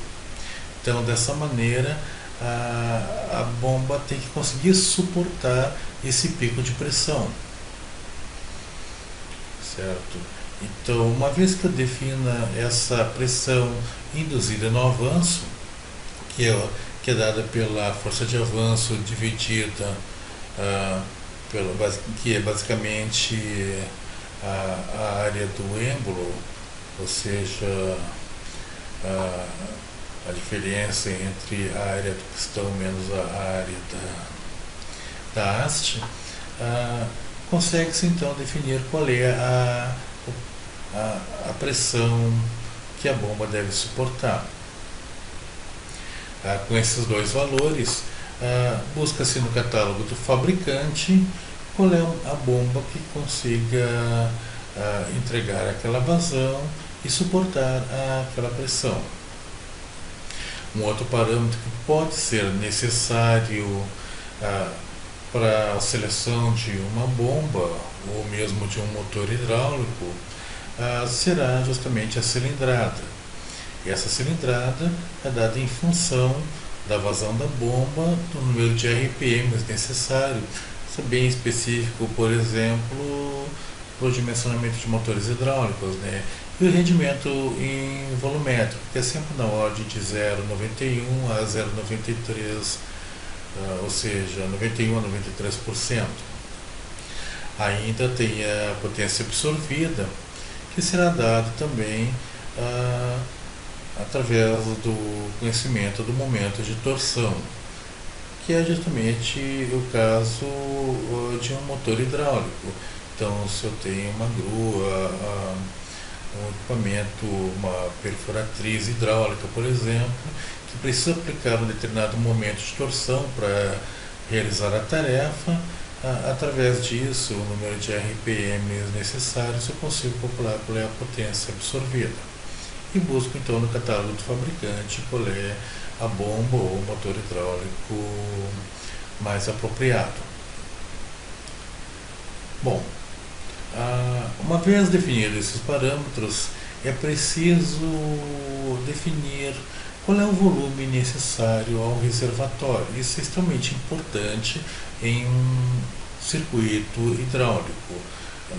Então, dessa maneira, a bomba tem que conseguir suportar esse pico de pressão, certo? Então, uma vez que eu defina essa pressão induzida no avanço, que é dada pela força de avanço dividida, que é basicamente a área do êmbolo, ou seja, a diferença entre a área do pistão menos a área da haste, consegue-se então definir qual é a pressão que a bomba deve suportar. Com esses dois valores, busca-se no catálogo do fabricante qual é a bomba que consiga entregar aquela vazão e suportar aquela pressão. Um outro parâmetro que pode ser necessário para a seleção de uma bomba ou mesmo de um motor hidráulico, será justamente a cilindrada. E essa cilindrada é dada em função da vazão da bomba, do número de RPMs necessário. Isso é bem específico, por exemplo, para o dimensionamento de motores hidráulicos, né? E o rendimento em volumétrico, que é sempre na ordem de 0,91 a 0,93, ou seja, 91 a 93%. Ainda tem a potência absorvida, que será dado também através do conhecimento do momento de torção, que é justamente o caso de um motor hidráulico. Então, se eu tenho uma grua, um equipamento, uma perfuratriz hidráulica, por exemplo, que precisa aplicar um determinado momento de torção para realizar a tarefa, através disso, o número de RPMs necessários, eu consigo calcular qual é a potência absorvida. E busco então no catálogo do fabricante qual é a bomba ou o motor hidráulico mais apropriado. Bom, uma vez definidos esses parâmetros, é preciso definir qual é o volume necessário ao reservatório. Isso é extremamente importante em um circuito hidráulico.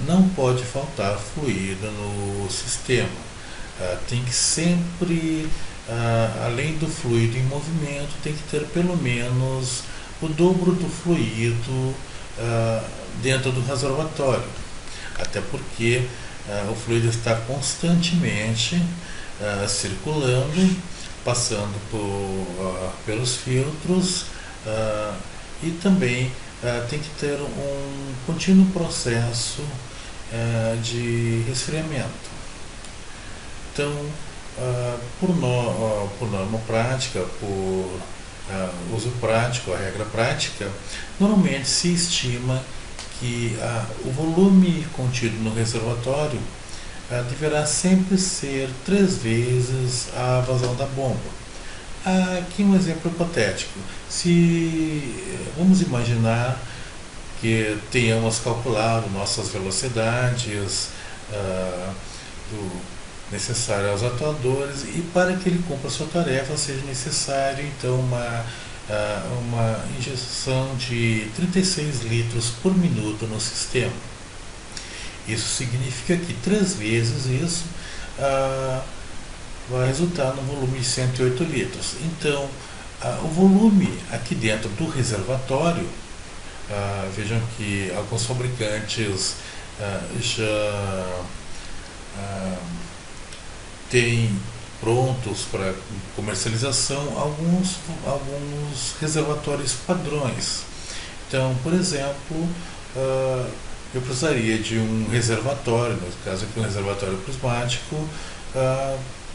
Não pode faltar fluido no sistema. Tem que sempre, além do fluido em movimento, tem que ter pelo menos o dobro do fluido dentro do reservatório. Até porque o fluido está constantemente circulando, passando pelos filtros, e também tem que ter um contínuo processo de resfriamento. Então, por norma prática, por uso prático, a regra prática, normalmente se estima que o volume contido no reservatório deverá sempre ser 3 vezes a vazão da bomba. Aqui um exemplo hipotético. Vamos imaginar que tenhamos calculado nossas velocidades necessárias aos atuadores, e para que ele cumpra a sua tarefa seja necessário então uma injeção de 36 litros por minuto no sistema. Isso significa que 3 vezes isso vai resultar no volume de 108 litros. Então, o volume aqui dentro do reservatório, vejam que alguns fabricantes já têm prontos para comercialização alguns reservatórios padrões. Então, por exemplo, eu precisaria de um reservatório, no caso aqui um reservatório prismático,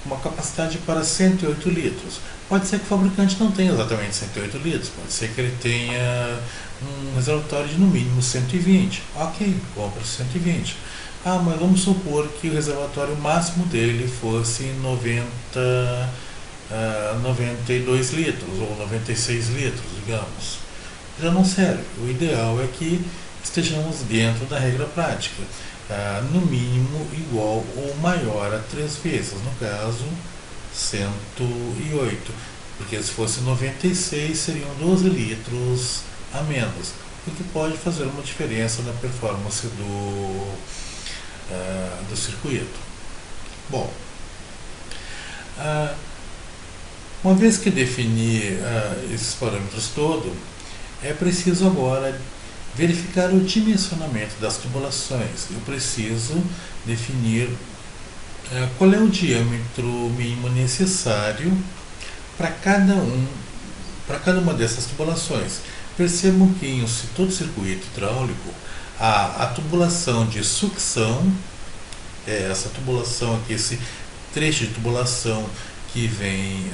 uma capacidade para 108 litros. Pode ser que o fabricante não tenha exatamente 108 litros, pode ser que ele tenha um reservatório de no mínimo 120. Ok, compra 120. Mas vamos supor que o reservatório máximo dele fosse 92 litros ou 96 litros, digamos. Já não serve. O ideal é que estejamos dentro da regra prática, no mínimo igual ou maior a 3 vezes, no caso 108, porque se fosse 96 seriam 12 litros a menos, o que pode fazer uma diferença na performance do circuito. Bom, uma vez que defini esses parâmetros todos, é preciso agora verificar o dimensionamento das tubulações. Eu preciso definir qual é o diâmetro mínimo necessário para cada uma dessas tubulações. Percebam que em todo circuito hidráulico, a tubulação de sucção, essa tubulação aqui, esse trecho de tubulação que vem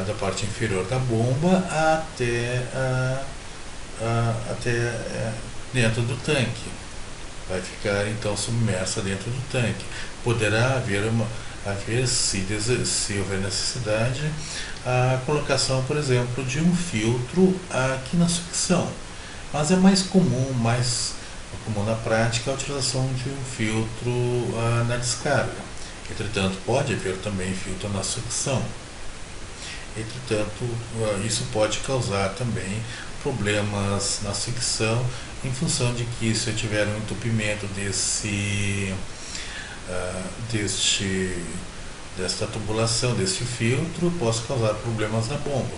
da parte inferior da bomba até dentro do tanque. Vai ficar então submersa dentro do tanque. Poderá haver a ver se houver necessidade a colocação, por exemplo, de um filtro aqui na sucção. Mas é mais comum na prática a utilização de um filtro na descarga. Entretanto, pode haver também filtro na sucção. Entretanto, isso pode causar também problemas na sucção, em função de que, se eu tiver um entupimento desta tubulação, deste filtro, posso causar problemas na bomba,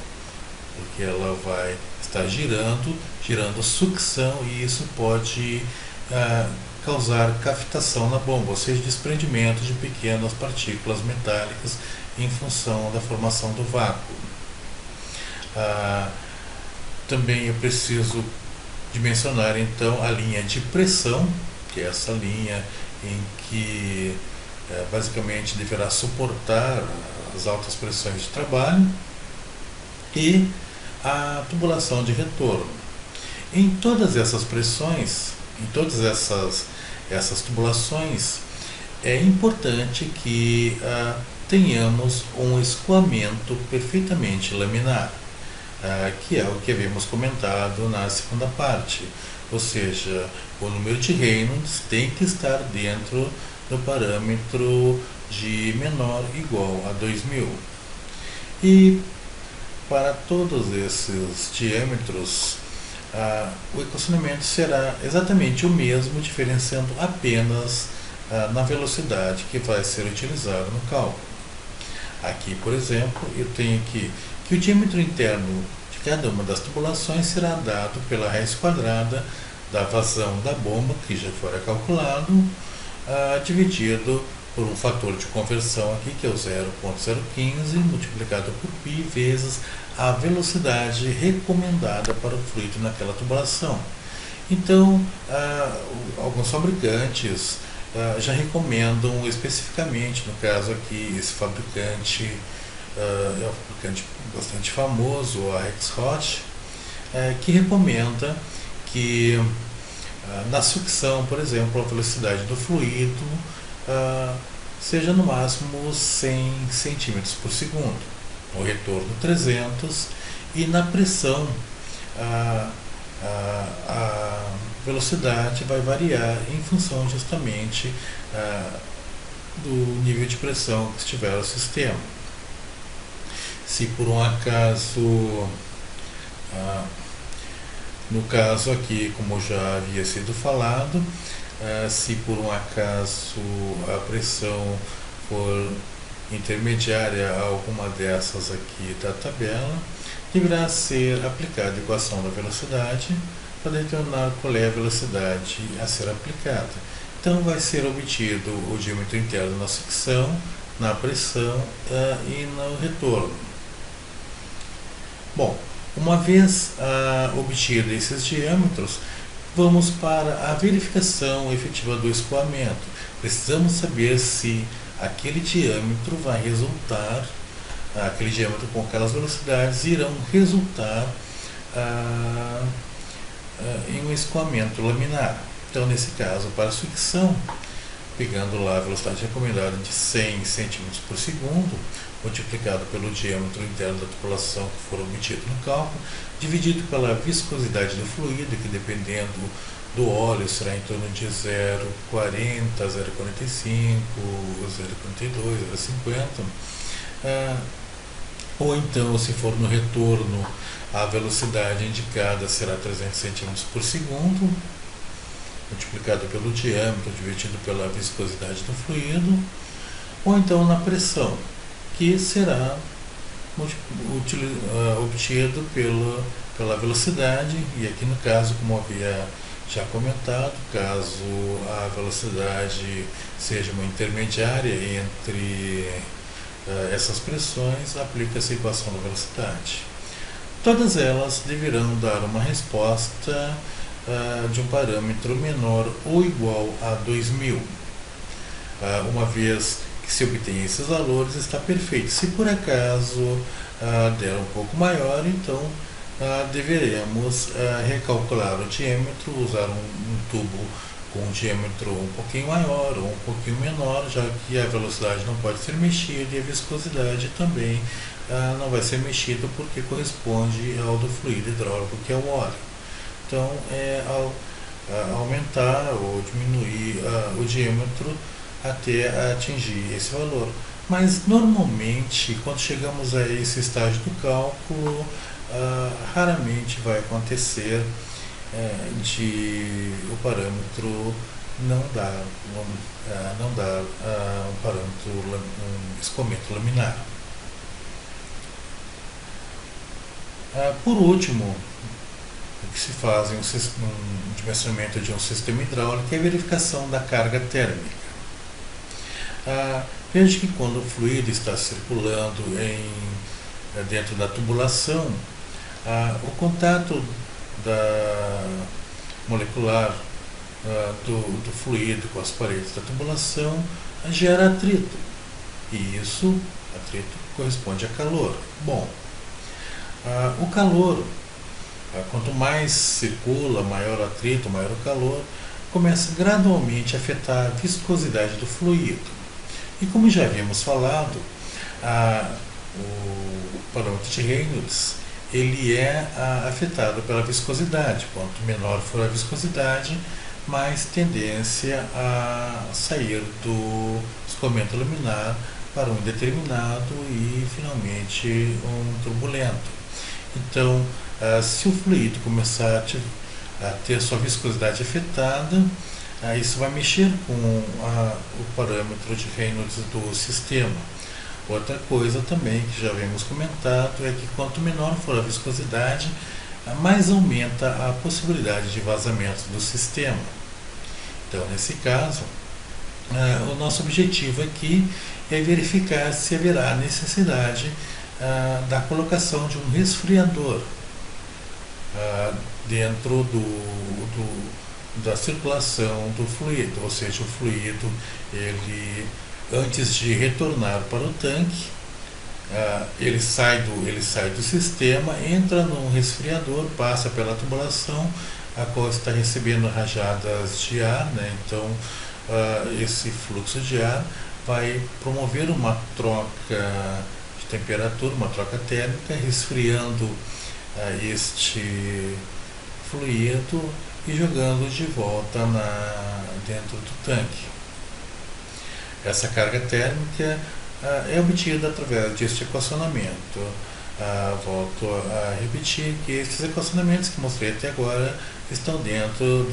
porque ela vai estar girando sucção, e isso pode causar cavitação na bomba, ou seja, desprendimento de pequenas partículas metálicas em função da formação do vácuo. Também eu preciso dimensionar então a linha de pressão, que é essa linha em que basicamente deverá suportar as altas pressões de trabalho, e a tubulação de retorno. Em todas essas pressões, em todas essas tubulações, é importante que tenhamos um escoamento perfeitamente laminar, que é o que havíamos comentado na segunda parte, ou seja, o número de Reynolds tem que estar dentro do parâmetro de menor ou igual a 2000. E para todos esses diâmetros, o equacionamento será exatamente o mesmo, diferenciando apenas na velocidade que vai ser utilizada no cálculo. Aqui, por exemplo, eu tenho aqui que o diâmetro interno de cada uma das tubulações será dado pela raiz quadrada da vazão da bomba, que já fora calculado, dividido por um fator de conversão aqui, que é o 0,015, multiplicado por π vezes a velocidade recomendada para o fluido naquela tubulação. Então, alguns fabricantes já recomendam especificamente, no caso aqui, esse fabricante é um fabricante bastante famoso, a Rexroth, que recomenda que na sucção, por exemplo, a velocidade do fluido seja no máximo 100 centímetros por segundo, no retorno 300, e na pressão a velocidade vai variar em função justamente do nível de pressão que estiver o sistema. Se por um acaso, no caso aqui, como já havia sido falado, se por um acaso a pressão for intermediária a alguma dessas aqui da tabela, deverá ser aplicada a equação da velocidade para determinar qual é a velocidade a ser aplicada. Então vai ser obtido o diâmetro interno na sucção, na pressão e no retorno. Bom, uma vez obtido esses diâmetros, vamos para a verificação efetiva do escoamento. Precisamos saber se aquele diâmetro vai resultar, aquele diâmetro com aquelas velocidades irão resultar em um escoamento laminar. Então, nesse caso, para a sucção, pegando lá a velocidade recomendada de 100 centímetros por segundo, multiplicado pelo diâmetro interno da tubulação que for obtido no cálculo, dividido pela viscosidade do fluido, que dependendo do óleo será em torno de 0,40, 0,45, 0,42, 0,50, ou então, se for no retorno, a velocidade indicada será 300 centímetros por segundo, multiplicado pelo diâmetro, dividido pela viscosidade do fluido, ou então na pressão, que será obtido pela velocidade, e aqui no caso, como havia já comentado, caso a velocidade seja uma intermediária entre essas pressões, aplica-se a equação da velocidade. Todas elas deverão dar uma resposta de um parâmetro menor ou igual a 2000. Uma vez que se obtém esses valores, está perfeito. Se por acaso der um pouco maior, então deveremos recalcular o diâmetro, usar um tubo com um diâmetro um pouquinho maior ou um pouquinho menor, já que a velocidade não pode ser mexida e a viscosidade também não vai ser mexida porque corresponde ao do fluido hidráulico, que é o óleo. Então, ao aumentar ou diminuir o diâmetro até atingir esse valor. Mas normalmente, quando chegamos a esse estágio do cálculo, raramente vai acontecer de o parâmetro não dar um parâmetro, um escoamento laminar. Por último, o que se faz em um dimensionamento de um sistema hidráulico é a verificação da carga térmica. Veja que quando o fluido está circulando dentro da tubulação, o contato molecular do fluido com as paredes da tubulação gera atrito, e atrito corresponde a calor. Bom, o calor, quanto mais circula, maior o atrito, maior o calor, começa gradualmente a afetar a viscosidade do fluido. E como já havíamos falado, o parâmetro de Reynolds ele é afetado pela viscosidade. Quanto menor for a viscosidade, mais tendência a sair do escoamento laminar para um indeterminado e finalmente um turbulento. Então, se o fluido começar a ter sua viscosidade afetada, isso vai mexer com o parâmetro de Reynolds do sistema. Outra coisa também que já havíamos comentado é que quanto menor for a viscosidade, mais aumenta a possibilidade de vazamento do sistema. Então, nesse caso, o nosso objetivo aqui é verificar se haverá necessidade da colocação de um resfriador dentro da circulação do fluido, ou seja, o fluido, ele, antes de retornar para o tanque, ele sai do sistema, entra num resfriador, passa pela tubulação, a qual está recebendo rajadas de ar, né? Então, esse fluxo de ar vai promover uma troca de temperatura, uma troca térmica, resfriando este fluido e jogando de volta dentro do tanque. Essa carga térmica é obtida através deste equacionamento. Volto a repetir que esses equacionamentos que mostrei até agora estão dentro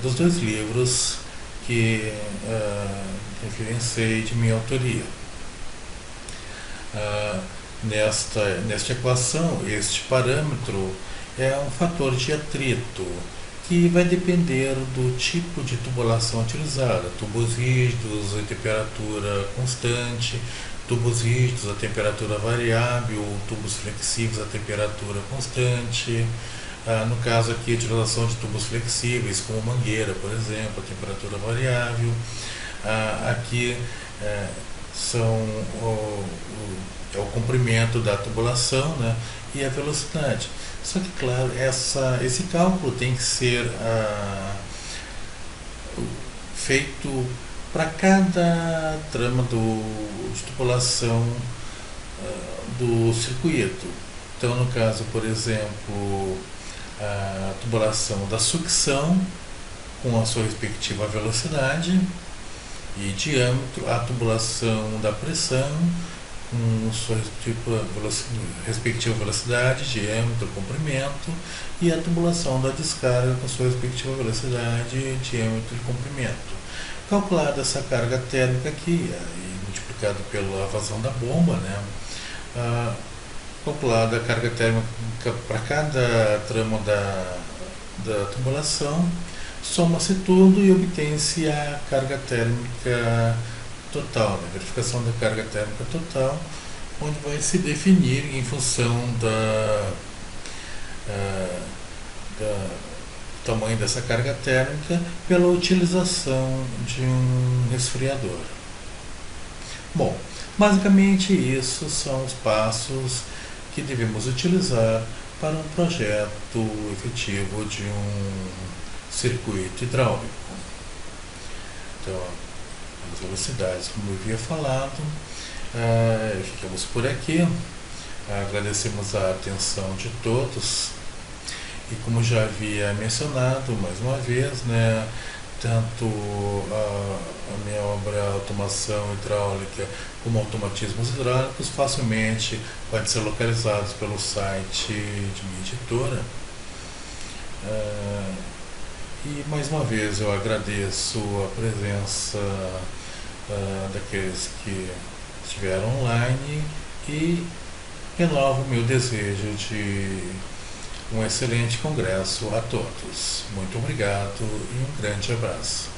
dos dois livros que referenciei de minha autoria. Nesta equação, este parâmetro é um fator de atrito que vai depender do tipo de tubulação utilizada, tubos rígidos em temperatura constante, tubos rígidos a temperatura variável, tubos flexíveis a temperatura constante. No caso aqui, a utilização de tubos flexíveis, como mangueira, por exemplo, a temperatura variável. Aqui é o comprimento da tubulação, né, e a velocidade. Só que, claro, esse cálculo tem que ser feito para cada trama de tubulação do circuito. Então, no caso, por exemplo, a tubulação da sucção com a sua respectiva velocidade e diâmetro, a tubulação da pressão com sua respectiva velocidade, diâmetro, comprimento, e a tubulação da descarga com sua respectiva velocidade, diâmetro e comprimento. Calculada essa carga térmica aqui, e multiplicado pela vazão da bomba, né? Calculada a carga térmica para cada tramo da tubulação, soma-se tudo e obtém-se a carga térmica total, né? Verificação da carga térmica total, onde vai se definir em função do tamanho dessa carga térmica pela utilização de um resfriador. Bom, basicamente isso são os passos que devemos utilizar para um projeto efetivo de um circuito hidráulico. Então, as velocidades, como eu havia falado, ficamos por aqui. Agradecemos a atenção de todos e, como já havia mencionado mais uma vez, né, tanto a minha obra Automação Hidráulica como Automatismos Hidráulicos facilmente podem ser localizados pelo site de minha editora. E mais uma vez eu agradeço a presença daqueles que estiveram online e renovo o meu desejo de um excelente congresso a todos. Muito obrigado e um grande abraço.